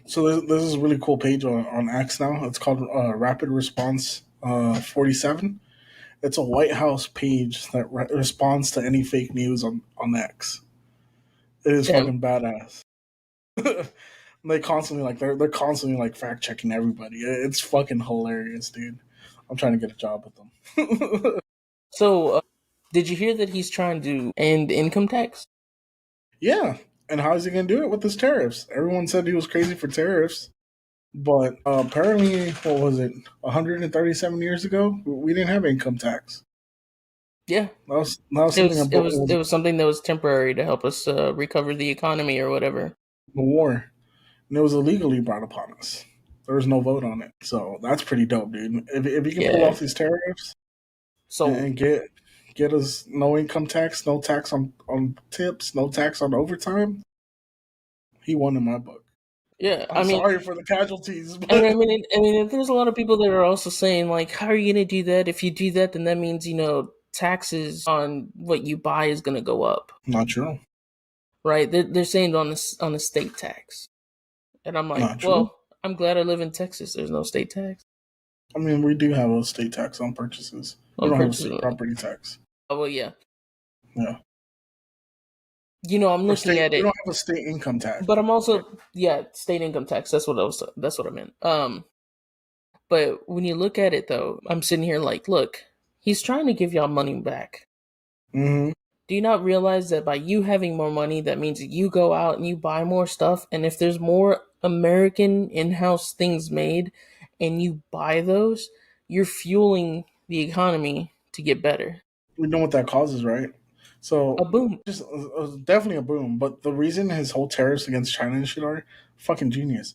this is a really cool page on X now. It's called Rapid Response 47. It's a White House page that responds to any fake news on X. It is Damn. fucking badass. They're constantly like fact checking everybody. It's fucking hilarious, dude. I'm trying to get a job with them. So, did you hear that he's trying to end income tax? Yeah, and how is he gonna do it with his tariffs? Everyone said he was crazy for tariffs, but apparently, what was it? 137 years ago, we didn't have income tax. Yeah. That was It something was it about was it was something that was temporary to help us recover the economy or whatever. the war, and it was illegally brought upon us. There was no vote on it. So that's pretty dope, dude. If you can pull Yeah. off these tariffs So and get us no income tax, no tax on tips, no tax on overtime, he won in my book. yeah, I'm sorry for the casualties, and but I mean, there's a lot of people that are also saying like, how are you gonna do that? If you do that, then that means taxes on what you buy is gonna go up, not true. right? They're saying on a state tax, and I'm like, Not true. well, I'm glad I live in Texas. There's no state tax I mean, we do have a state tax on purchases. We on don't have a purchasing. state property tax. Oh well, yeah. Yeah. I'm Or looking state at we it, don't have a state income tax. but I'm also state income tax. That's what I meant. But when you look at it though, I'm sitting here like, look, he's trying to give y'all money back. Mm-hmm. Do you not realize that by you having more money, that means that you go out and you buy more stuff? And if there's more American in house things made and you buy those, you're fueling the economy to get better. We know what that causes, right? A So boom. just definitely a boom. But the reason his whole tariffs against China and shit are fucking genius.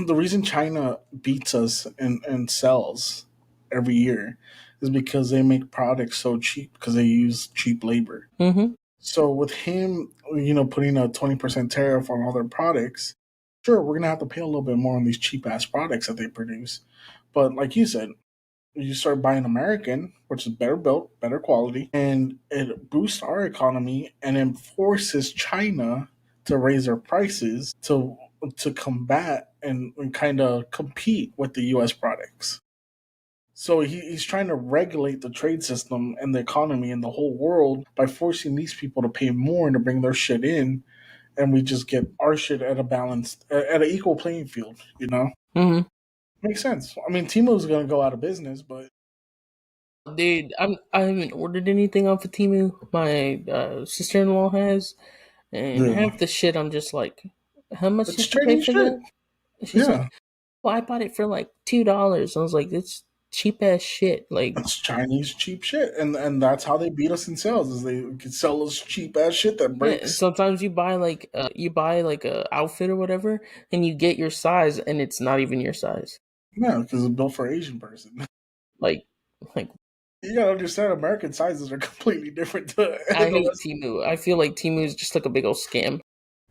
The reason China beats us and sells every year is because they make products so cheap because they use cheap labor. Mm-hmm. So with him, putting a 20% tariff on all their products, sure, we're gonna have to pay a little bit more on these cheap ass products that they produce. But like you said, you start buying American, which is better built, better quality, and it boosts our economy and then forces China to raise their prices to combat and kind of compete with the U.S. products. So he's trying to regulate the trade system and the economy and the whole world by forcing these people to pay more and to bring their shit in, and we just get our shit at a balanced, at an equal playing field. Mm-hmm. Makes sense. I mean, Timo's gonna go out of business, but Dude, I haven't ordered anything off of Temu. My sister-in-law has, and yeah, half the shit I'm just like, how much it's did you pay Chinese for shit. that? And she's like, Yeah, well, I bought it for like $2. I was like, that's cheap ass shit. Like, it's Chinese cheap shit, and that's how they beat us in sales. Is they can sell us cheap ass shit that yeah. And breaks. sometimes you buy like a outfit or whatever, and you get your size, and it's not even your size. Yeah, because it's built for Asian person. Like, like You gotta understand, American sizes are completely different to I the hate rest. Temu. I feel like Temu is just like a big old scam.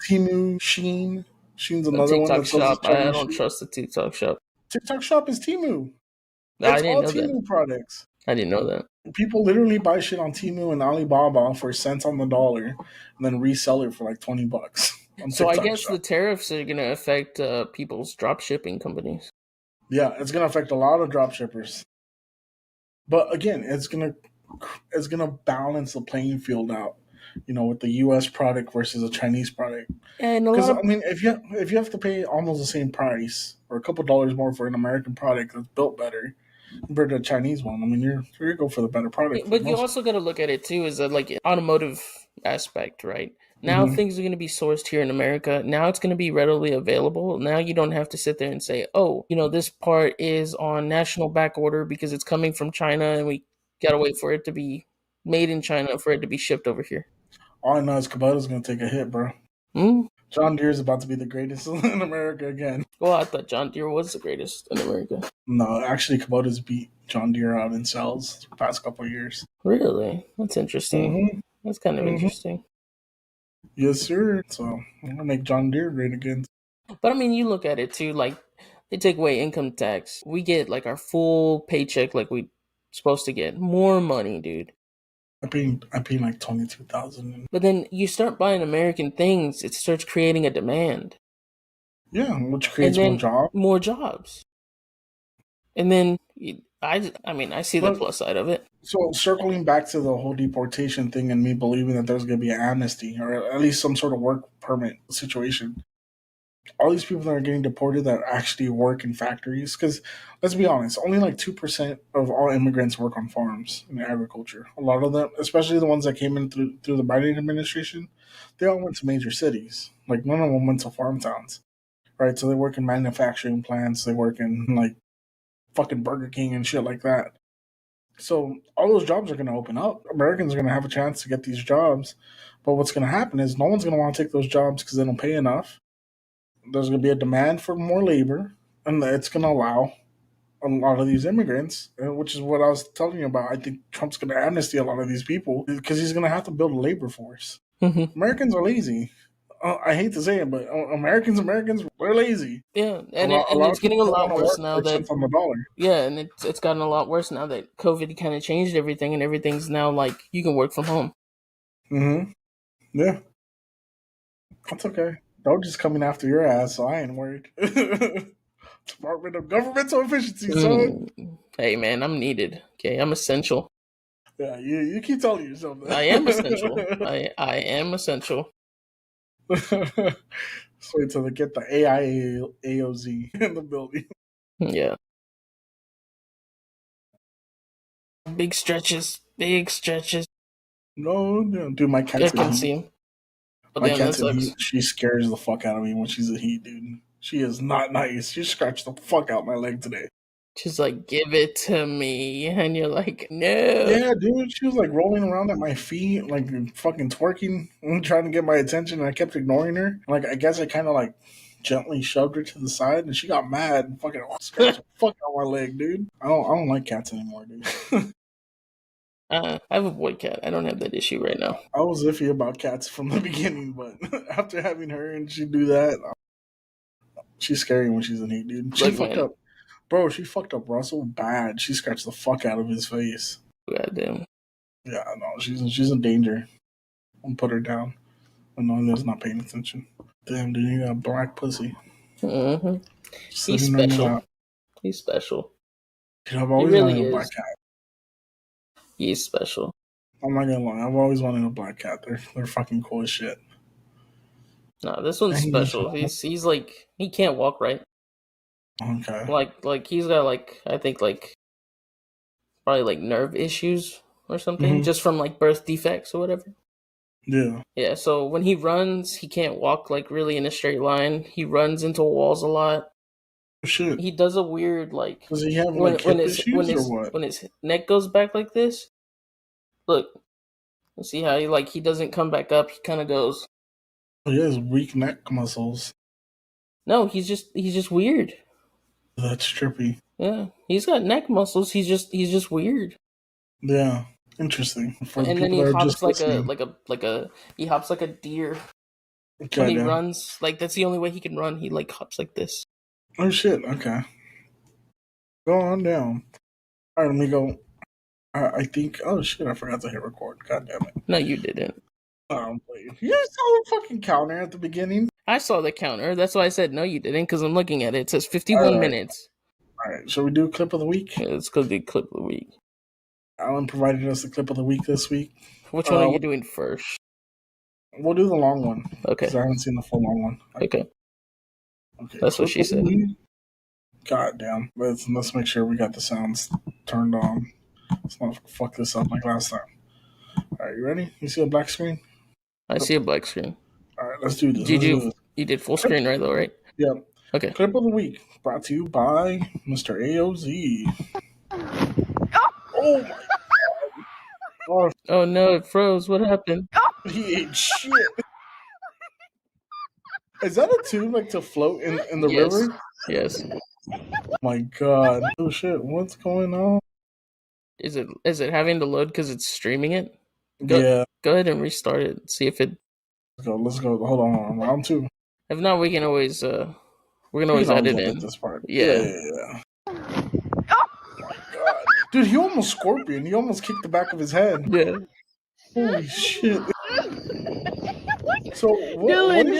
Temu, Sheen. Sheen's A another one TikTok that sells this shop. I Chinese don't shit. trust the TikTok shop. TikTok shop is Temu. I It's didn't all know that. Temu products. I didn't know that. People literally buy shit on Temu and Alibaba for cents on the dollar, and then resell it for like $20 on So I TikTok guess the shop. tariffs are gonna affect people's drop shipping companies. Yeah, it's gonna affect a lot of drop shippers. But again, it's gonna balance the playing field out, with the U.S. product versus a Chinese product. And a Because lot of I mean, if you have to pay almost the same price or a couple dollars more for an American product that's built better compared to a Chinese one, I mean, you're gonna go for the better product for the but you most also got to look at it too as a like automotive aspect, right? part. Now things are going to be sourced here in America. Now it's going to be readily available. Now you don't have to sit there and say, "Oh, this part is on national back order because it's coming from China and we got to wait for it to be made in China for it to be shipped over here." All I know is Kubota's gonna take a hit, bro. Hmm? John Deere is about to be the greatest in America again. Well, I thought John Deere was the greatest in America. No, actually, Kubota's beat John Deere out in sales the past couple of years. Really? That's interesting. Mm-hmm. That's kind of Mm-hmm. interesting. Yes, sir. So I'm gonna make John Deere great again. But I mean, you look at it too, like they take away income tax. We get like our full paycheck, like we supposed to get more money, dude. I paid like 22,000. But then you start buying American things, it starts creating a demand, Yeah, which and creates more then jobs. more jobs, and then I mean, I see the But plus side of it. so circling back to the whole deportation thing and me believing that there's gonna be an amnesty or at least some sort of work permit situation. All these people that are getting deported that actually work in factories, because let's be honest, only like 2% of all immigrants work on farms in agriculture. A lot of them, especially the ones that came in through the Biden administration, they all went to major cities. Like none of them went to farm towns, right? So they work in manufacturing plants, they work in like fucking Burger King and shit like that. So all those jobs are going to open up. Americans are going to have a chance to get these jobs, but what's going to happen is no one's going to want to take those jobs because they don't pay enough. There's going to be a demand for more labor. and it's going to allow a lot of these immigrants, which is what I was telling you about. I think Trump's going to amnesty a lot of these people because he's going to have to build a labor force. Mm-hmm. Americans are lazy. I hate to say it, but Americans, we're lazy. Yeah, A and lot, a lot it's of getting people a don't lot want to worse work now that except on the dollar. yeah, and it's gotten a lot worse now that COVID kind of changed everything, and everything's now like you can work from home. Mm-hmm. Yeah, that's okay. They're just coming after your ass, so I ain't worried. Department of Governmental Efficiency, son. Hey man, I'm needed. Okay, I'm essential. Yeah, you keep telling yourself I am essential. that. I am essential. Just wait till they get the AI AOZ in the building. Yeah, big stretches, big stretches. No, no, dude, my I cat's in can heat. see him. But My damn, that cat's in sucks. heat. She scares the fuck out of me when she's in heat, dude. She is not nice. She scratched the fuck out my leg today. She's like, "Give it to me," and you're like, "No." Yeah, dude, she was like rolling around at my feet, like fucking twerking, trying to get my attention, and I kept ignoring her. Like, I guess I kind of like gently shoved her to the side, and she got mad and fucking scratched the fuck out my leg, dude. I don't like cats anymore, dude. I have a boy cat. I don't have that issue right now. I was iffy about cats from the beginning, but after having her and she do that, she's scary when she's in heat, dude. She Look, fucked man, up, bro. She fucked up Russell bad. She scratched the fuck out of his face. goddamn. Yeah, no, she's in danger. I'll put her down. When no one's not paying attention. Damn, dude, you got black pussy Mm-hmm. He's sitting on your special. lap. He's special. Dude, I've He always wanted really a black is. cat. He's special. I'm not gonna lie, I've always wanted a black cat. They're fucking cool as shit. No, this one's And he's special. He's like he can't walk right. okay. Like he's got like I think like probably like nerve issues or something Hmm. just from like birth defects or whatever. Yeah. Yeah, so when he runs, he can't walk like really in a straight line. He runs into walls a lot. Shit. He does a weird like Does he have when like hip issues or what? when his neck goes back like this. Look, you see how he doesn't come back up. He kind of goes. Oh, he has weak neck muscles. No, he's just weird. That's trippy. Yeah, he's got neck muscles. He's just weird. Yeah. Interesting. For the And then people he that are hops just listening. like a he hops like a deer when he Goddamn. runs. Like that's the only way he can run. He like hops like this. Oh shit. Okay. Go on down. Alright, let me go. I think. Oh shit! I forgot to hit record. God damn it. No, you didn't. You saw the fucking counter at the beginning. I saw the counter. That's why I said no, you didn't, because I'm looking at it. It says All 51 right, minutes. all right. Shall we do a clip of the week? Yeah, it's because the clip of the week. Alan provided us the clip of the week this week. Which one are you doing first? We'll do the long one Okay. because I haven't seen the full long one. Okay. Okay. That's what she said. God damn. Let's make sure we got the sounds turned on. Let's not fuck this up like last time. All right, you ready? You see a black screen? I see a black screen. All right, let's do this. You did full screen right though, right? Yep. Okay. Clip of the week brought to you by Mr. AOZ. Oh my god. Oh, Oh no, it froze. What happened? he ate shit. Is that a tube like to float in the Yes. river? Yes. Oh my god. Oh shit, what's going on? Is it having to load because it's streaming it? Go ahead and restart it. See if it. Let's go. Hold on. Round two. If not, we can always add it in. This part. Yeah. Oh my god. Dude, he almost scorpion. He almost kicked the back of his head. Yeah. Holy shit. So what is he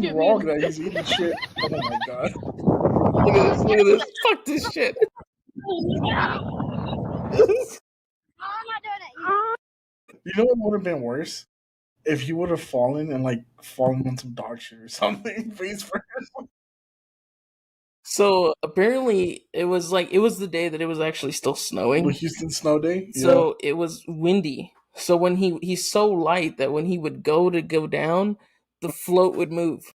doing wrong that he's eating shit? Oh my god. Look at this. Look at this. Fuck this shit. You know what would have been worse? If he would have fallen and like fallen on some dog shit or something, face first. So apparently it was the day that it was actually still snowing. The Houston snow day. So it was windy. So when he's so light that when he would go down, the float would move.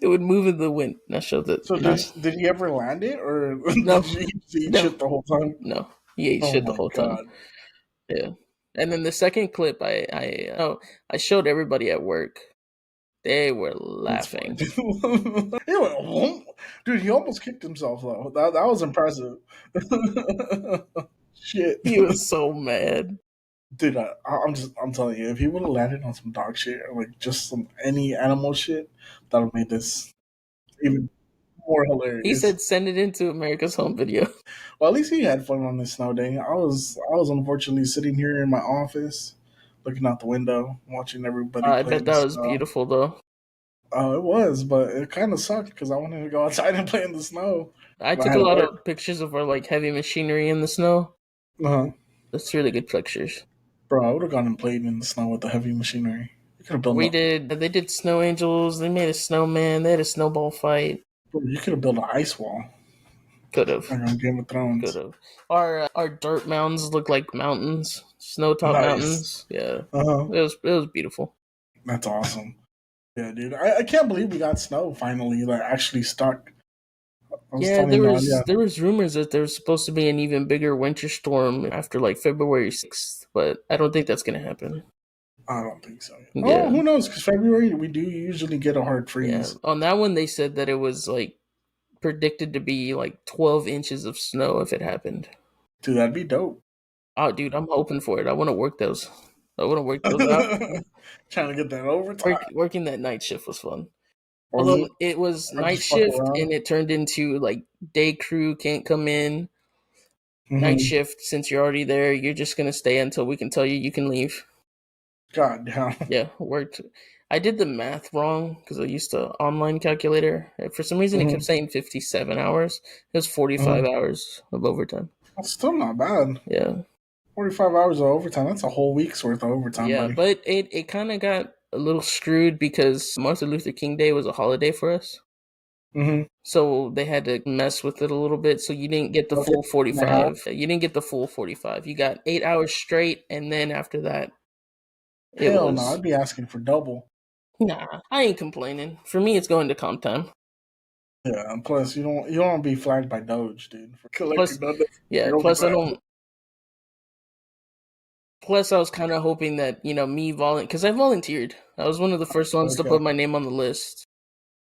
It would move in the wind. Now show that. So did he ever land it or No. did he eat shit the whole time? No, he ate shit the whole time. Yeah. And then the second clip I showed everybody at work. They were That's funny. laughing. He went, "Whoom." Dude, he almost kicked himself though. That was impressive. Shit. He was so mad. Dude, I'm telling you, if he would have landed on some dog shit or like just some any animal shit, that would have made this even more He hilarious. said, "Send it into America's Home Video." Well, at least he had fun on this snow day. I was unfortunately sitting here in my office, looking out the window, watching everybody I play bet in the that was snow. beautiful, though. Oh, it was, but it kind of sucked because I wanted to go outside and play in the snow, I but I took had a to lot work. of pictures of our like heavy machinery in the snow. Uh-huh. That's really good pictures. Bro, I would have gone and played in the snow with the heavy machinery. You could have built We a, did. They did snow angels. They made a snowman. They had a snowball fight. bro, you could have built an ice wall Could have. like on Game of Could Thrones. have. Our dirt mountains look like mountains, snow top Nice. mountains. Yeah, Uh-huh. it was beautiful. That's awesome. Yeah, dude. I can't believe we got snow finally, like actually stuck. I was Yeah, telling Nadia. there was rumors that there was supposed to be an even bigger winter storm after like February 6th, but I don't think that's gonna happen. I don't think so. Oh, Yeah, who knows? Because February we do usually get a hard yeah. freeze. On that one, they said that it was like predicted to be like 12 inches of snow if it happened. Dude, that'd be dope. Oh, dude, I'm hoping for it. I want to work those. I want to work those out. Trying to get that overtime. Working that night shift was fun. Was Although it? it was I night just fuck shift around. and it turned into like day crew can't come in. Night Mm-hmm. shift, since you're already there, you're just gonna stay until we can tell you can leave. God damn. Yeah, worked. I did the math wrong because I used the online calculator. For some reason, it kept Mm-hmm. saying 57 hours. It was 45 Mm-hmm. hours of overtime. That's still not bad. Yeah. 45 hours of overtime. That's a whole week's worth of overtime, Yeah, buddy. but it kind of got a little screwed because Martin Luther King Day was a holiday for us. Mm-hmm. So they had to mess with it a little bit. So you didn't get the Okay. full 45. You didn't get the full 45. You got 8 hours straight. And then after that, it Hell no, was, I'd be asking for double. nah, I ain't complaining. For me, it's going to comp time. Yeah, and plus you don't want to be flagged by Doge, dude, for collecting Plus, none of yeah, your plus I overtime. don't, plus I was kind of hoping that, because I volunteered. I was one of the first ones to Okay. put my name on the list.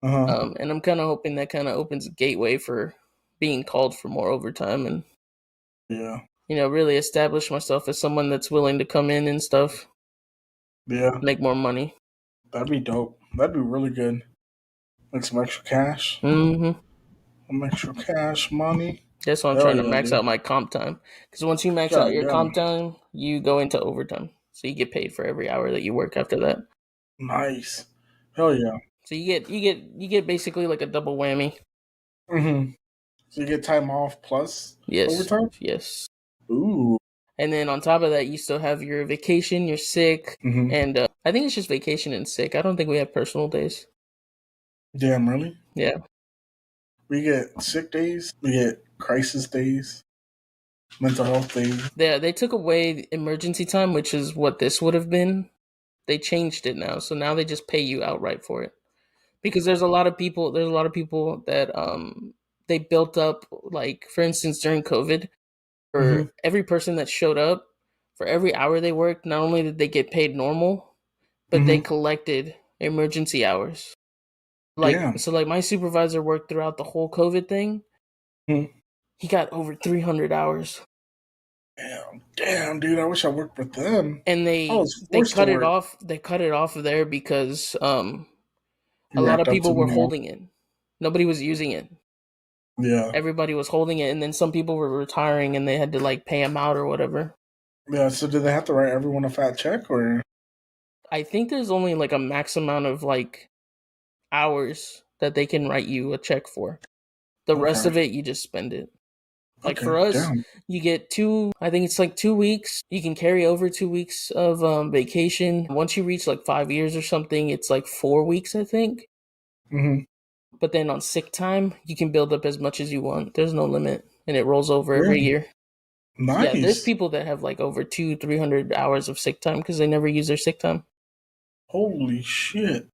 Uh-huh. And I'm kind of hoping that kind of opens a gateway for being called for more overtime and, Yeah. really establish myself as someone that's willing to come in and stuff, Yeah. make more money. That'd be dope. That'd be really good. Like some extra cash. Mm-hmm. Some extra cash money. That's why I'm Hell trying to yeah, max dude. out my comp time. Because once you max out God your damn. comp time, you go into overtime. So you get paid for every hour that you work after that. Nice. Hell yeah. So you get basically like a double whammy. Mm-hmm. So you get time off plus Yes. overtime? Yes. Ooh. And then on top of that, you still have your vacation, your sick, Mm-hmm. and I think it's just vacation and sick. I don't think we have personal days. Damn, really? Yeah. We get sick days. We get crisis days. Mental health days. They took away emergency time, which is what this would have been. They changed it now. So now they just pay you outright for it. Because there's a lot of people that they built up, like for instance during COVID, Mm-hmm. for every person that showed up, for every hour they worked, not only did they get paid normal, but they Mm-hmm. collected emergency hours. Damn. Like my supervisor worked throughout the whole COVID thing. Mm-hmm. He got over 300 hours. Damn, dude. I wish I worked with them. And I they was they forced to cut it work. off. They cut it off of there because a You lot of racked up people too were many hours. holding it. Nobody was using it. Yeah. Everybody was holding it, and then some people were retiring, and they had to like pay them out or whatever. Yeah. So did they have to write everyone a fat check or? I think there's only like a max amount of like hours that they can write you a check for. The rest Okay. of it, you just spend it. Like Okay. for us, Damn. you get I think it's like 2 weeks. You can carry over 2 weeks of vacation. Once you reach like 5 years or something, it's like 4 weeks, I think. Mm-hmm. But then on sick time, you can build up as much as you want. There's no limit, and it rolls over every Damn. year. Yeah, there's Nice. people that have like over 200-300 hours of sick time because they never use their sick time. Holy shit.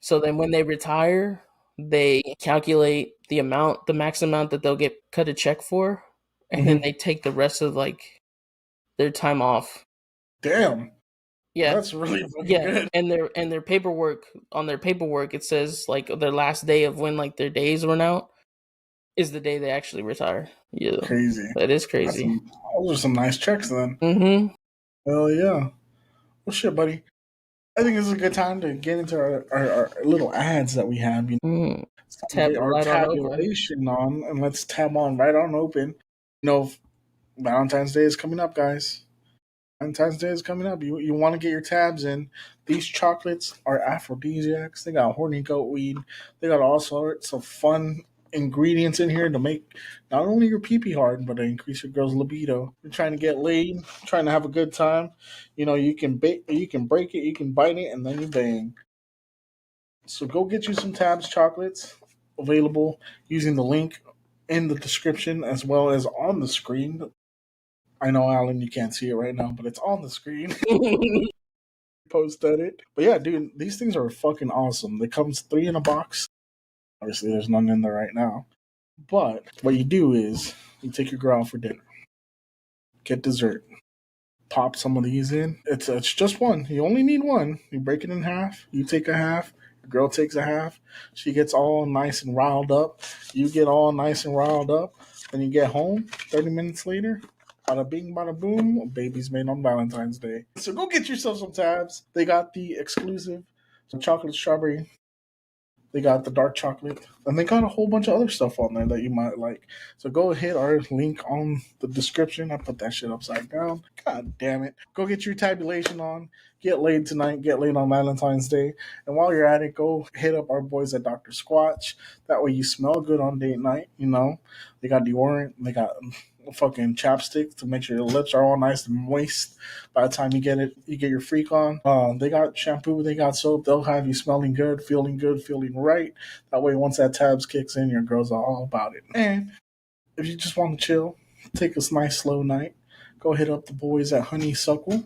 So then when they retire, they calculate the max amount that they'll get cut a check for, and then Mm-hmm. they take the rest of like their time off. Damn. Yeah, That's really fucking yeah, good. and their paperwork on their paperwork it says like their last day of when like their days run out is the day they actually retire. Yeah, Crazy. that is That's crazy. those are some nice checks then. Mm-hmm. Hell yeah. Well, shit, buddy. I think this is a good time to get into our little ads that we have. Mm. It's time to Tab get it our right on over. tabulation on, and let's tab on right on open. Valentine's Day is coming up, guys. Valentine's Day is coming up. You want to get your tabs in. These chocolates are aphrodisiacs. They got horny goat weed. They got all sorts of fun ingredients in here to make not only your pee pee hard, but to increase your girl's libido. You're trying to get laid, trying to have a good time. You can you can break it, you can bite it, and then you bang. So go get you some tabs chocolates available using the link in the description as well as on the screen. I know, Alan, you can't see it right now, but it's on the screen. Post at it. But yeah, dude, these things are fucking awesome. They comes three in a box. Obviously, there's none in there right now. But what you do is you take your girl out for dinner, get dessert, pop some of these in. It's just one. You only need one. You break it in half. You take a half. Your girl takes a half. She gets all nice and riled up. You get all nice and riled up. Then you get home. 30 minutes later, bada bing, bada boom. A baby's made on Valentine's Day. So go get yourself some tabs. They got the exclusive, some chocolate strawberry. They got the dark chocolate, and they got a whole bunch of other stuff on there that you might like. So go hit our link on the description. I put that shit upside down. God damn it. Go get your tabulation on. Get laid tonight. Get laid on Valentine's Day. And while you're at it, go hit up our boys at Dr. Squatch. That way you smell good on date night. They got deodorant. They got fucking chapstick to make sure your lips are all nice and moist by the time you get your freak on. They got shampoo, they got soap. They'll have you smelling good, feeling right. That way, once that tabs kicks in, your girls are all about it. And if you just want to chill, take a nice slow night, go hit up the boys at Honeysuckle.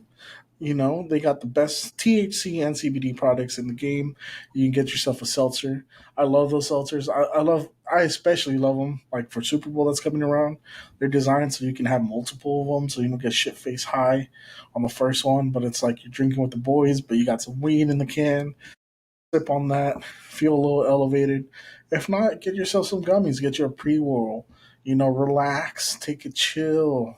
They got the best THC and CBD products in the game. You can get yourself a seltzer. I love those seltzers. I especially love them. Like for Super Bowl that's coming around, they're designed so you can have multiple of them, so you don't get shit face high on the first one. But it's like you're drinking with the boys, but you got some weed in the can. Sip on that, feel a little elevated. If not, get yourself some gummies. Get your pre-roll. Relax, take a chill.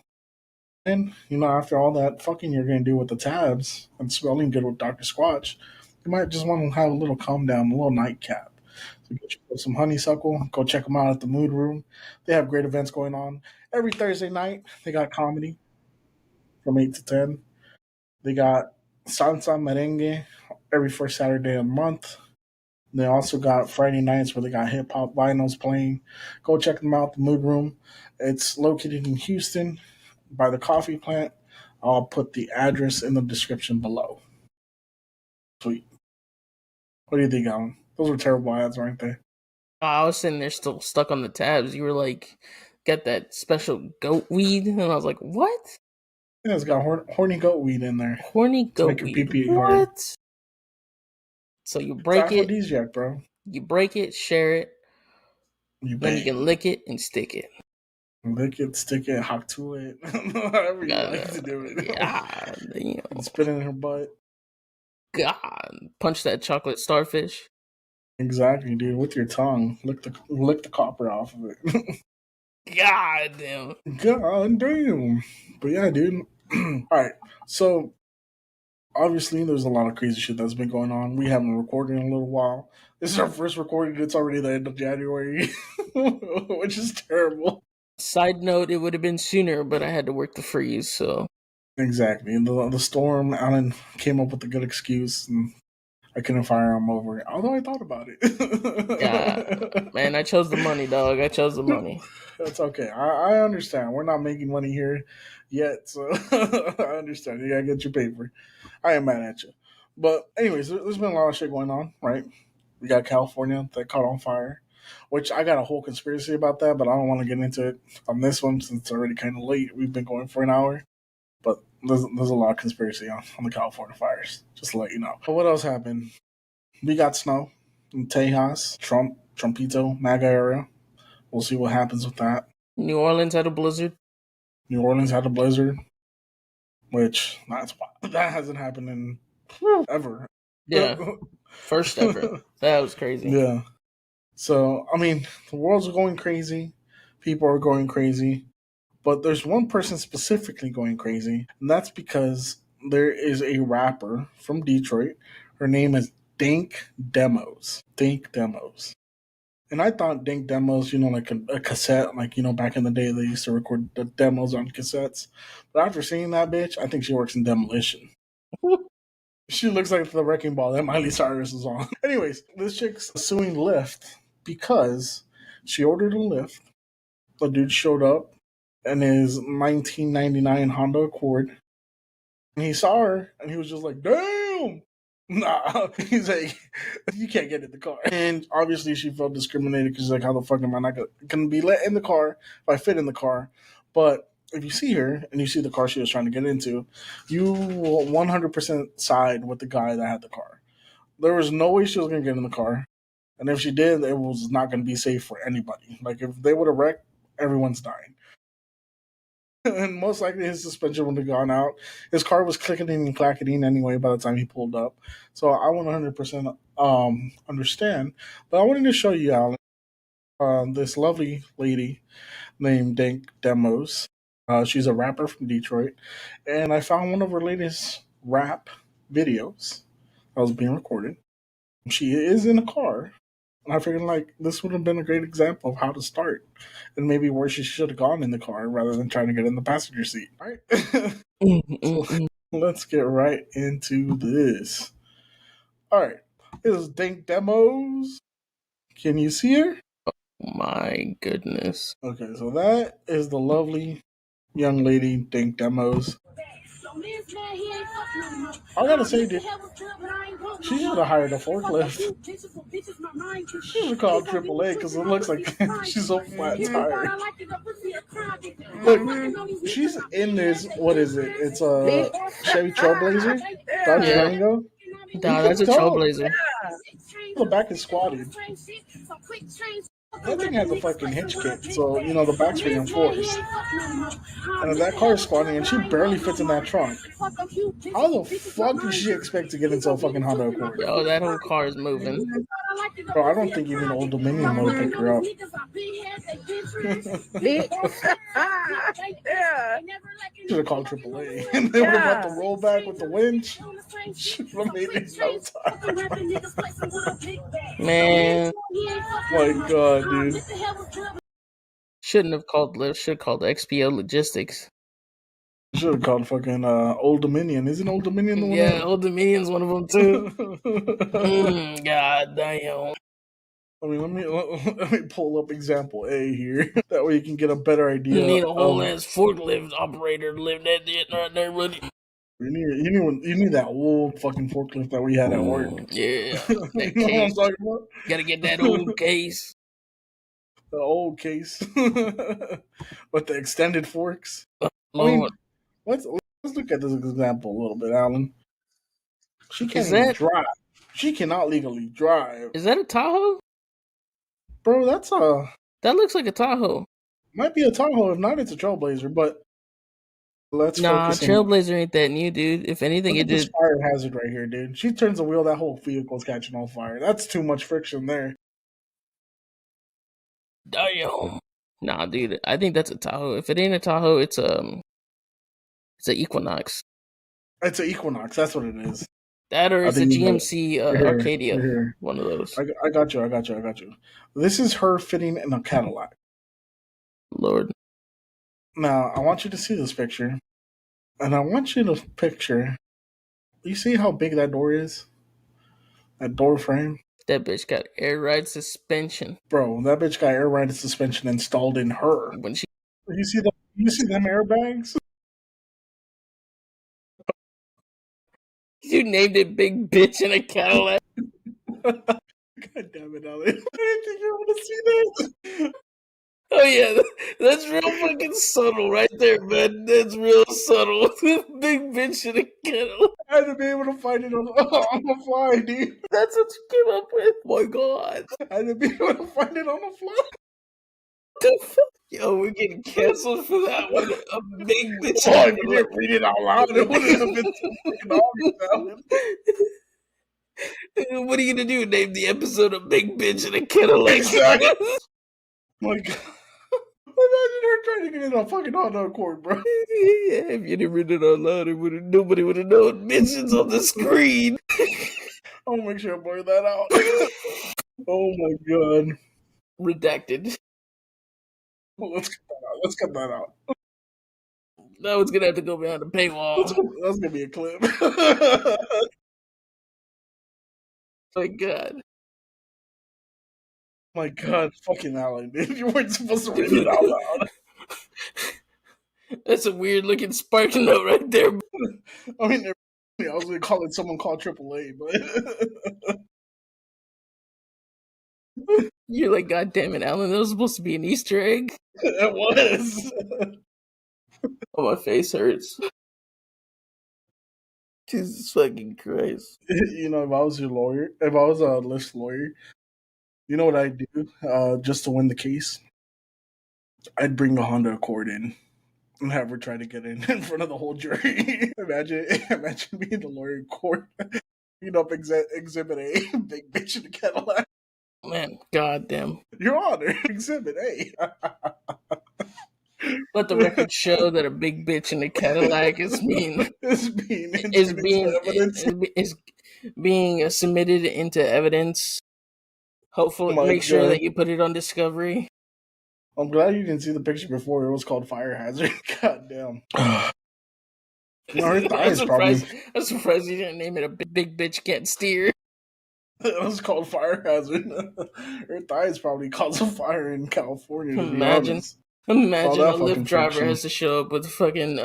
And, after all that fucking you're going to do with the tabs and smelling good with Dr. Squatch, you might just want to have a little calm down, a little nightcap. So get yourself some honeysuckle. Go check them out at the Mood Room. They have great events going on. Every Thursday night, they got comedy from 8 to 10. They got salsa merengue every first Saturday of the month. They also got Friday nights where they got hip hop vinyls playing. Go check them out, the Mood Room. It's located in Houston by the coffee plant. I'll put the address in the description below. Sweet. What do you think, Alan? Those were terrible ads, weren't they? I was sitting there still stuck on the tabs. You were like, get that special goat weed, and I was like, what? Yeah, it's got horny goat weed in there Horny to make goat your pee weed. pee hard. What? So you It's break it, aphrodisiac, bro. share it, You then you can bang. lick it and stick it. Lick it, stick it, hop to it. However you like to do it. Yeah, And spit it in her butt. God, punch that chocolate starfish. Exactly, dude. With your tongue. Lick the copper off of it. God damn. God damn. But yeah, dude. Alright. So obviously there's a lot of crazy shit that's been going on. We haven't recorded in a little while. This is our first recording. It's already the end of January. Which is terrible. Side note, it would have been sooner, but I had to work the freeze, so. Exactly. And the storm, Alan came up with a good excuse, and I couldn't fire him over it. Although I thought about Yeah, it. man, I chose the money, dog. I chose the money. That's okay. I understand. We're not making money here yet, so I understand. You gotta get your paper. I am mad at you. But anyways, there's been a lot of shit going on, right? We got California that caught on fire, which I got a whole conspiracy about that, but I don't want to get into it on this one since it's already kind of late. We've been going for an hour, but there's a lot of conspiracy on the California fires. Just to let you know. But what else happened? We got snow in Tejas, Trumpito, MAGA area. We'll see what happens with that. New Orleans had a blizzard. New Orleans had a blizzard. which that's why that hasn't happened in ever. Yeah, first ever. That was crazy. Yeah. So I mean, the world's going crazy. People are going crazy. But there's one person specifically going crazy, and that's because there is a rapper from Detroit. Her name is Dink Demos. Dink Demos. And I thought Dink Demos, like a cassette, like, back in the day they used to record the demos on cassettes. But after seeing that bitch, I think she works in demolition. She looks like the wrecking ball that Miley Cyrus is on. Anyways, this chick's suing Lyft because she ordered a Lyft. The dude showed up in his 1999 Honda Accord. And he saw her, and he was just like, damn! Nah. He's like, you can't get in the car. And obviously she felt discriminated because she's like, how the fuck am I not going to be let in the car if I fit in the car? But if you see her, and you see the car she was trying to get into, you will 100% side with the guy that had the car. There was no way she was going to get in the car. And if she did, it was not going to be safe for anybody. Like, if they would have wrecked, everyone's dying. And most likely his suspension would have gone out. His car was clicking and clacketing anyway by the time he pulled up. So I 100% understand. But I wanted to show you, Alan, this lovely lady named Dink Demos. She's a rapper from Detroit. And I found one of her latest rap videos that was being recorded. She is in a car. And I figured, like, this would have been a great example of how to start and maybe where she should have gone in the car rather than trying to get in the passenger seat. All right. So let's get right into this. All right. This is Dink Demos. Can you see her? My goodness. Okay, so that is the lovely young lady, Dink Demos. I gotta say, dude, she should have hired a forklift. She should have called AAA because it looks like she's so flat tired. Look, she's in this. What is it? It's a Chevy Trailblazer, Dodge Durango. Nah, that's a Trailblazer. The back is squatted. That thing has a fucking hitch kit, so the back's reinforced. And if that car is squatting and she barely fits in that trunk, how the fuck does she expect to get into a fucking Honda Accord? Yo, that whole car is moving. Bro, I don't think even Old Dominion would have picked her up. Should have called AAA. And they would have got the rollback with the winch. Should have made it no time. Man. My God, dude. Shouldn't have called Lyft. Should have called XPO Logistics. Should have called fucking Old Dominion. Isn't Old Dominion the one? Yeah, Old Dominion's one of them too. God damn. I mean, let me pull up example A here. That way you can get a better idea. You need a whole ass forklift operator to live that shit right there, buddy. You need that old fucking forklift that we had at work. Yeah. You know what I'm talking about? Gotta get that old case. The old case. With the extended forks. Lord. I mean, let's look at this example a little bit, Alan. She can't even drive. She cannot legally drive. Is that a Tahoe? Bro, that looks like a Tahoe. Might be a Tahoe. If not, it's a Trailblazer, but Trailblazer ain't that new, dude. If anything, it did. Fire hazard right here, dude. She turns the wheel, that whole vehicle's catching on fire. That's too much friction there. Damn. Nah, dude. I think that's a Tahoe. If it ain't a Tahoe, it's an Equinox. It's an Equinox. That's what it is. That or it's a GMC Arcadia. Here. One of those. I got you. This is her fitting in a Cadillac. Lord. Now, I want you to see this picture. And I want you to picture... You see how big that door is? That door frame? That bitch got air ride suspension. Bro, that bitch got air ride suspension installed in her. When she... You see them airbags? You named it Big Bitch in a Cadillac. God damn it, Ali. I didn't think you were going to see that. Oh, yeah. That's real fucking subtle right there, man. That's real subtle. Big Bitch in a Cadillac. I had to be able to find it on the fly, dude. That's what you came up with? My God. I had to be able to find it on the fly. The fuck? Yo, we're getting canceled for that one. A big bitch. Oh, if you didn't read it out loud, it wouldn't have been so freaking obvious. What are you gonna do? Name the episode "A Big Bitch in a Cadillac"? Exactly. My God. Imagine her trying to get in a fucking Honda Accord, bro. Yeah, if you didn't read it out loud, nobody would have known. Bitches on the screen. I'll make sure I blur that out. Oh my God. Redacted. Let's cut that out. Let's cut that out. That one's gonna have to go behind the paywall. That's gonna be a clip. My God. My God, fucking Alan, dude. You weren't supposed to read it out loud. That's a weird looking spark note right there. I mean, I was gonna call it someone called AAA, but You're like, God damn it, Alan, that was supposed to be an Easter egg. it was. Oh, my face hurts. Jesus fucking Christ. You know, if I was your lawyer, if I was a Lyft's lawyer, you know what I'd do just to win the case? I'd bring a Honda Accord in and have her try to get in front of the whole jury. imagine being the lawyer in court. You know, Exhibit A, big bitch in the Cadillac. Man, goddamn. Your Honor, Exhibit A. Let the record show that a big bitch in a Cadillac is being submitted into evidence. Hopefully, make sure that you put it on Discovery. I'm glad you didn't see the picture before. It was called Fire Hazard. God damn. I'm surprised you didn't name it a big bitch can't steer. It was called Fire Hazard. Her thighs probably caused a fire in California. Imagine a Lyft driver has to show up with a fucking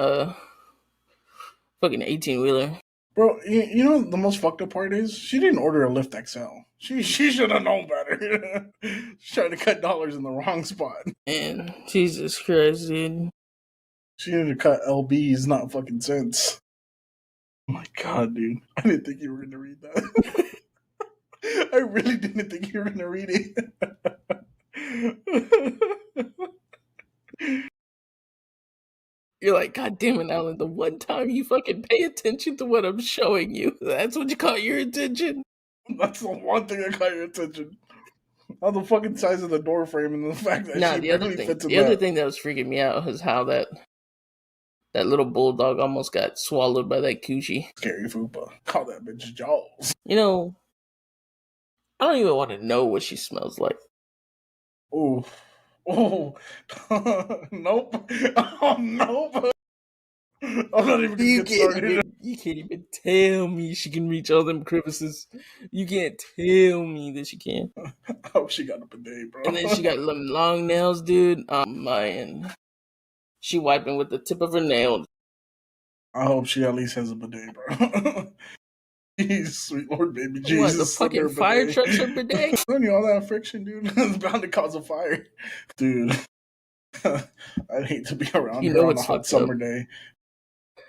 18-wheeler. Bro, you know the most fucked up part is she didn't order a Lyft XL. She should have known better. She's trying to cut dollars in the wrong spot. Man, Jesus Christ, dude. She needed to cut LBs, not fucking cents. Oh my God, dude. I didn't think you were going to read that. I really didn't think you were going to read it. You're like, God damn it, Alan, the one time you fucking pay attention to what I'm showing you, that's what you caught your attention. That's the one thing that caught your attention. How the fucking size of the door frame and the fact that she barely fits in the other thing that was freaking me out was how that little bulldog almost got swallowed by that coochie. Scary fupa. Call that bitch Jaws. You know, I don't even want to know what she smells like. Oh, nope. Oh, nope. I'm not even gonna get started. You can't even tell me she can reach all them crevices. You can't tell me that she can. I hope she got a bidet, bro. And then she got long nails, dude. Oh, man. She wiping with the tip of her nail. I hope she at least has a bidet, bro. Sweet Lord, baby Jesus. What, the fucking fire truck's her bidet? Only all that friction, dude, is bound to cause a fire. Dude, I'd hate to be around her on a hot summer day.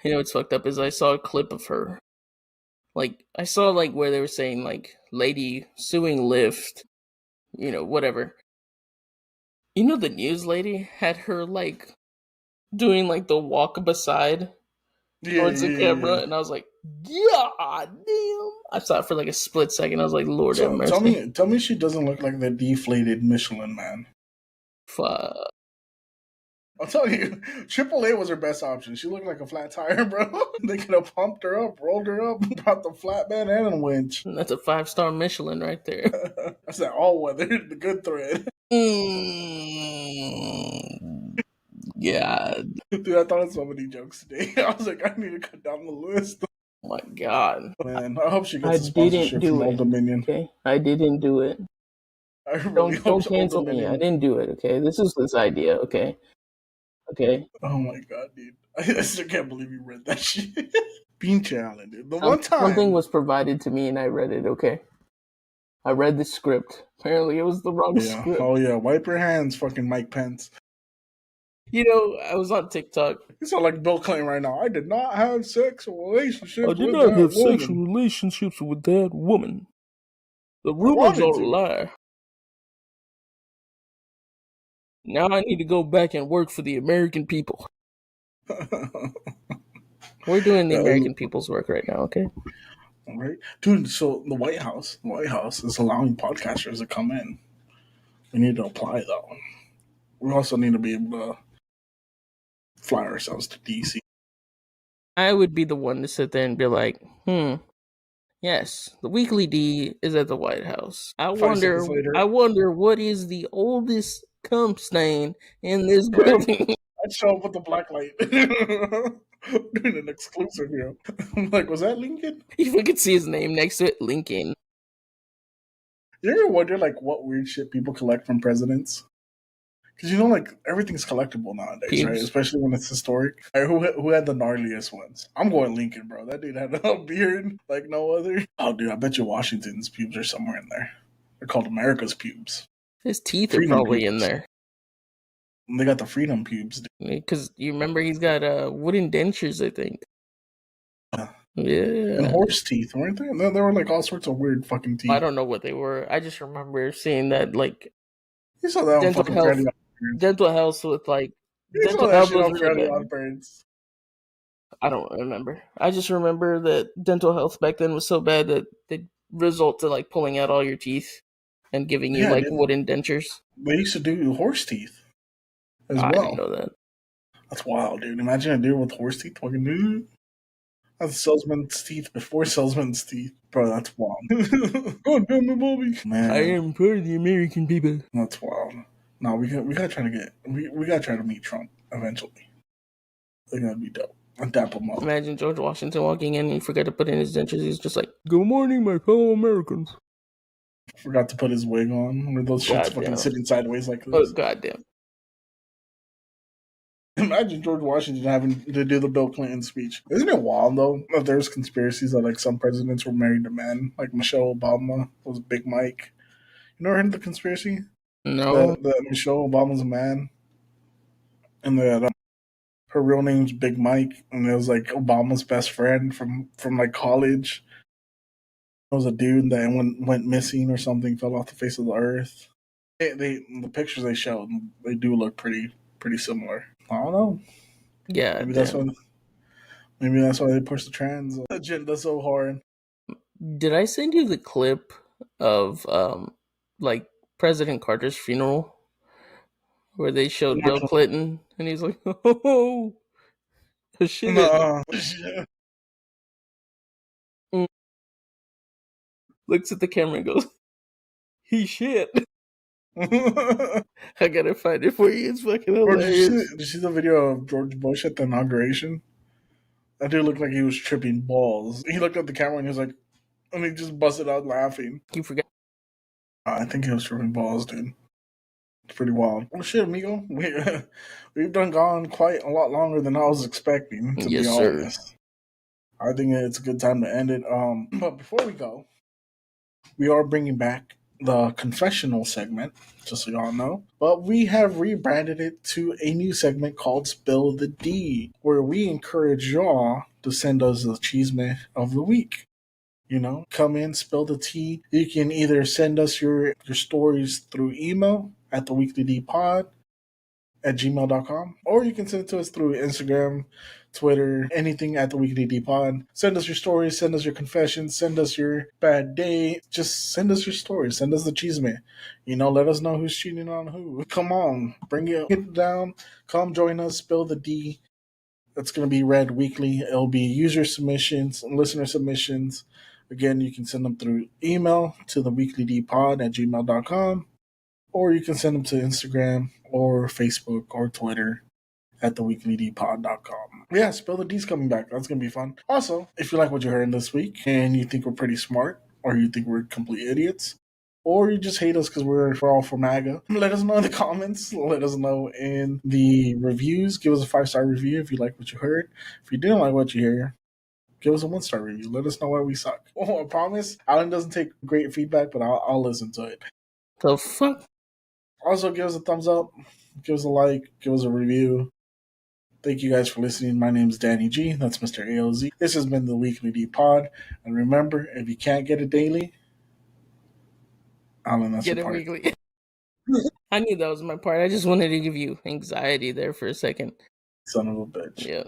You know what's fucked up is I saw a clip of her. Like, I saw, like, where they were saying, like, lady suing Lyft. You know, whatever. You know, the news lady had her, like, doing, like, the walk beside towards the camera. And I was like, God damn. I saw it for, like, a split second. I was like, Lord have mercy. Tell me she doesn't look like the deflated Michelin Man. Fuck. I'll tell you, AAA was her best option. She looked like a flat tire, bro. They could have pumped her up, rolled her up, brought the flatbed and a winch. That's a 5-star Michelin right there. That's that all-weather, the good thread. God. Dude, I thought of so many jokes today. I was like, I need to cut down the list. Oh my God. Man, I hope she gets a sponsorship from Old Dominion. Okay, I didn't do it. I really don't cancel me. I didn't do it, okay? This is this idea, okay? Okay. Oh my God, dude. I still can't believe you read that shit. Bean challenge, dude. The one time. Something was provided to me and I read it, okay? I read the script. Apparently it was the wrong script. Oh yeah, wipe your hands, fucking Mike Pence. You know, I was on TikTok. You sound like Bill Clinton right now. I did not have sexual relationships with that woman. I did not have sexual relationships with that woman. The rumors are a lie. Now I need to go back and work for the American people. We're doing the American people's work right now, okay? Right, dude. So the White House is allowing podcasters to come in. We need to apply though. We also need to be able to fly ourselves to DC. I would be the one to sit there and be like, yes, the Weekly D is at the White House. I 5 seconds wonder later, I wonder what is the oldest cum stain in this right? building. I'd show up with the black light, doing an exclusive here. I'm like, was that Lincoln? If we could see his name next to it, Lincoln. You ever wonder like what weird shit people collect from presidents? Because like everything's collectible nowadays, right? Pubes. Especially when it's historic. Like, who had the gnarliest ones? I'm going Lincoln, bro. That dude had a beard like no other. Oh, dude, I bet you Washington's pubes are somewhere in there. They're called America's pubes, His teeth are freedom probably in pubes. there. And they got the freedom pubes. Because you remember he's got wooden dentures, I think. And Yeah. horse teeth, weren't they? There were like all sorts of weird fucking teeth. I don't know what they were. I just remember seeing that, like, You saw that on dental fucking health. Fairly Odd Parents. Dental health with, like, You saw dental that health shit was on really Fairly bad. Odd Parents. I don't remember. I just remember that dental health back then was so bad that they result to like pulling out all your teeth and giving you Yeah, like dude. wooden dentures. They used to do horse teeth as I didn't well. know that. That's wild, dude. Imagine a dude with horse teeth. Fucking dude. That's salesman's teeth before salesman's teeth. Bro, that's wild. God damn it, Bobby. Man, I am part of the American people. that's wild. No, we gotta try to we gotta try to meet Trump eventually. I think that'd be dope. I'd dap him up. Imagine George Washington walking in and he forgot to put in his dentures. He's just like, "Good morning, my fellow Americans." Forgot to put his wig on. Where those shits fucking Goddamn. sitting sideways like Oh this. goddamn. Imagine George Washington having to do the Bill Clinton speech. Isn't it wild though that there's conspiracies that like some presidents were married to men, like Michelle Obama was Big Mike. You never heard of the conspiracy No. that Michelle Obama's a man, and that her real name's Big Mike, and it was like Obama's best friend from like college. It was a dude that went missing or something, fell off the face of the earth. The pictures they showed, they do look pretty similar. I don't know. Yeah. Maybe that's why. Maybe that's why they push the trans agenda so hard. Did I send you the clip of like President Carter's funeral where they showed Bill Clinton and he's like, "Oh, shit." Nah. Looks at the camera and goes, "He shit." Bro, I gotta find it for you. It's fucking hilarious. did you see the video of George Bush at the inauguration? That dude looked like he was tripping balls. He looked at the camera and he was like, and he just busted out laughing. You forgot. I think he was tripping balls, dude. It's pretty wild. Oh shit, amigo. We've done gone quite a lot longer than I was expecting, to Yes, be sir. honest. I think it's a good time to end it. But before we go, we are bringing back the confessional segment, just so y'all know. But we have rebranded it to a new segment called Spill the D, where we encourage y'all to send us the cheesemate of the week. Come in, spill the tea. You can either send us your stories through email at theweeklydpod at gmail.com, or you can send it to us through Instagram, Twitter, anything at the Weekly D Pod. Send us your stories, send us your confessions, send us your bad day. Just send us your stories, send us the cheesemate. Let us know who's cheating on who. Come on, bring it down. Come join us, spill the D. That's going to be read weekly. It'll be user submissions, listener submissions. Again, you can send them through email to theweeklydpod at gmail.com, or you can send them to Instagram or Facebook or Twitter at theweeklydpod.com. Yeah, Spill the D's coming back. That's going to be fun. Also, if you like what you heard this week and you think we're pretty smart, or you think we're complete idiots, or you just hate us because we're all for MAGA, let us know in the comments. Let us know in the reviews. Give us a 5-star review if you like what you heard. If you didn't like what you hear, give us a 1-star review. Let us know why we suck. Oh, I promise, Alan doesn't take great feedback, but I'll listen to it. The fuck? Also, give us a thumbs up, give us a like, give us a review. Thank you guys for listening. My name is Danny G. That's Mr. ALZ. This has been the Weekly D Pod. And remember, if you can't get it daily, Alan, that's Get your it part. weekly. I knew that was my part. I just wanted to give you anxiety there for a second. Son of a bitch. Yeah.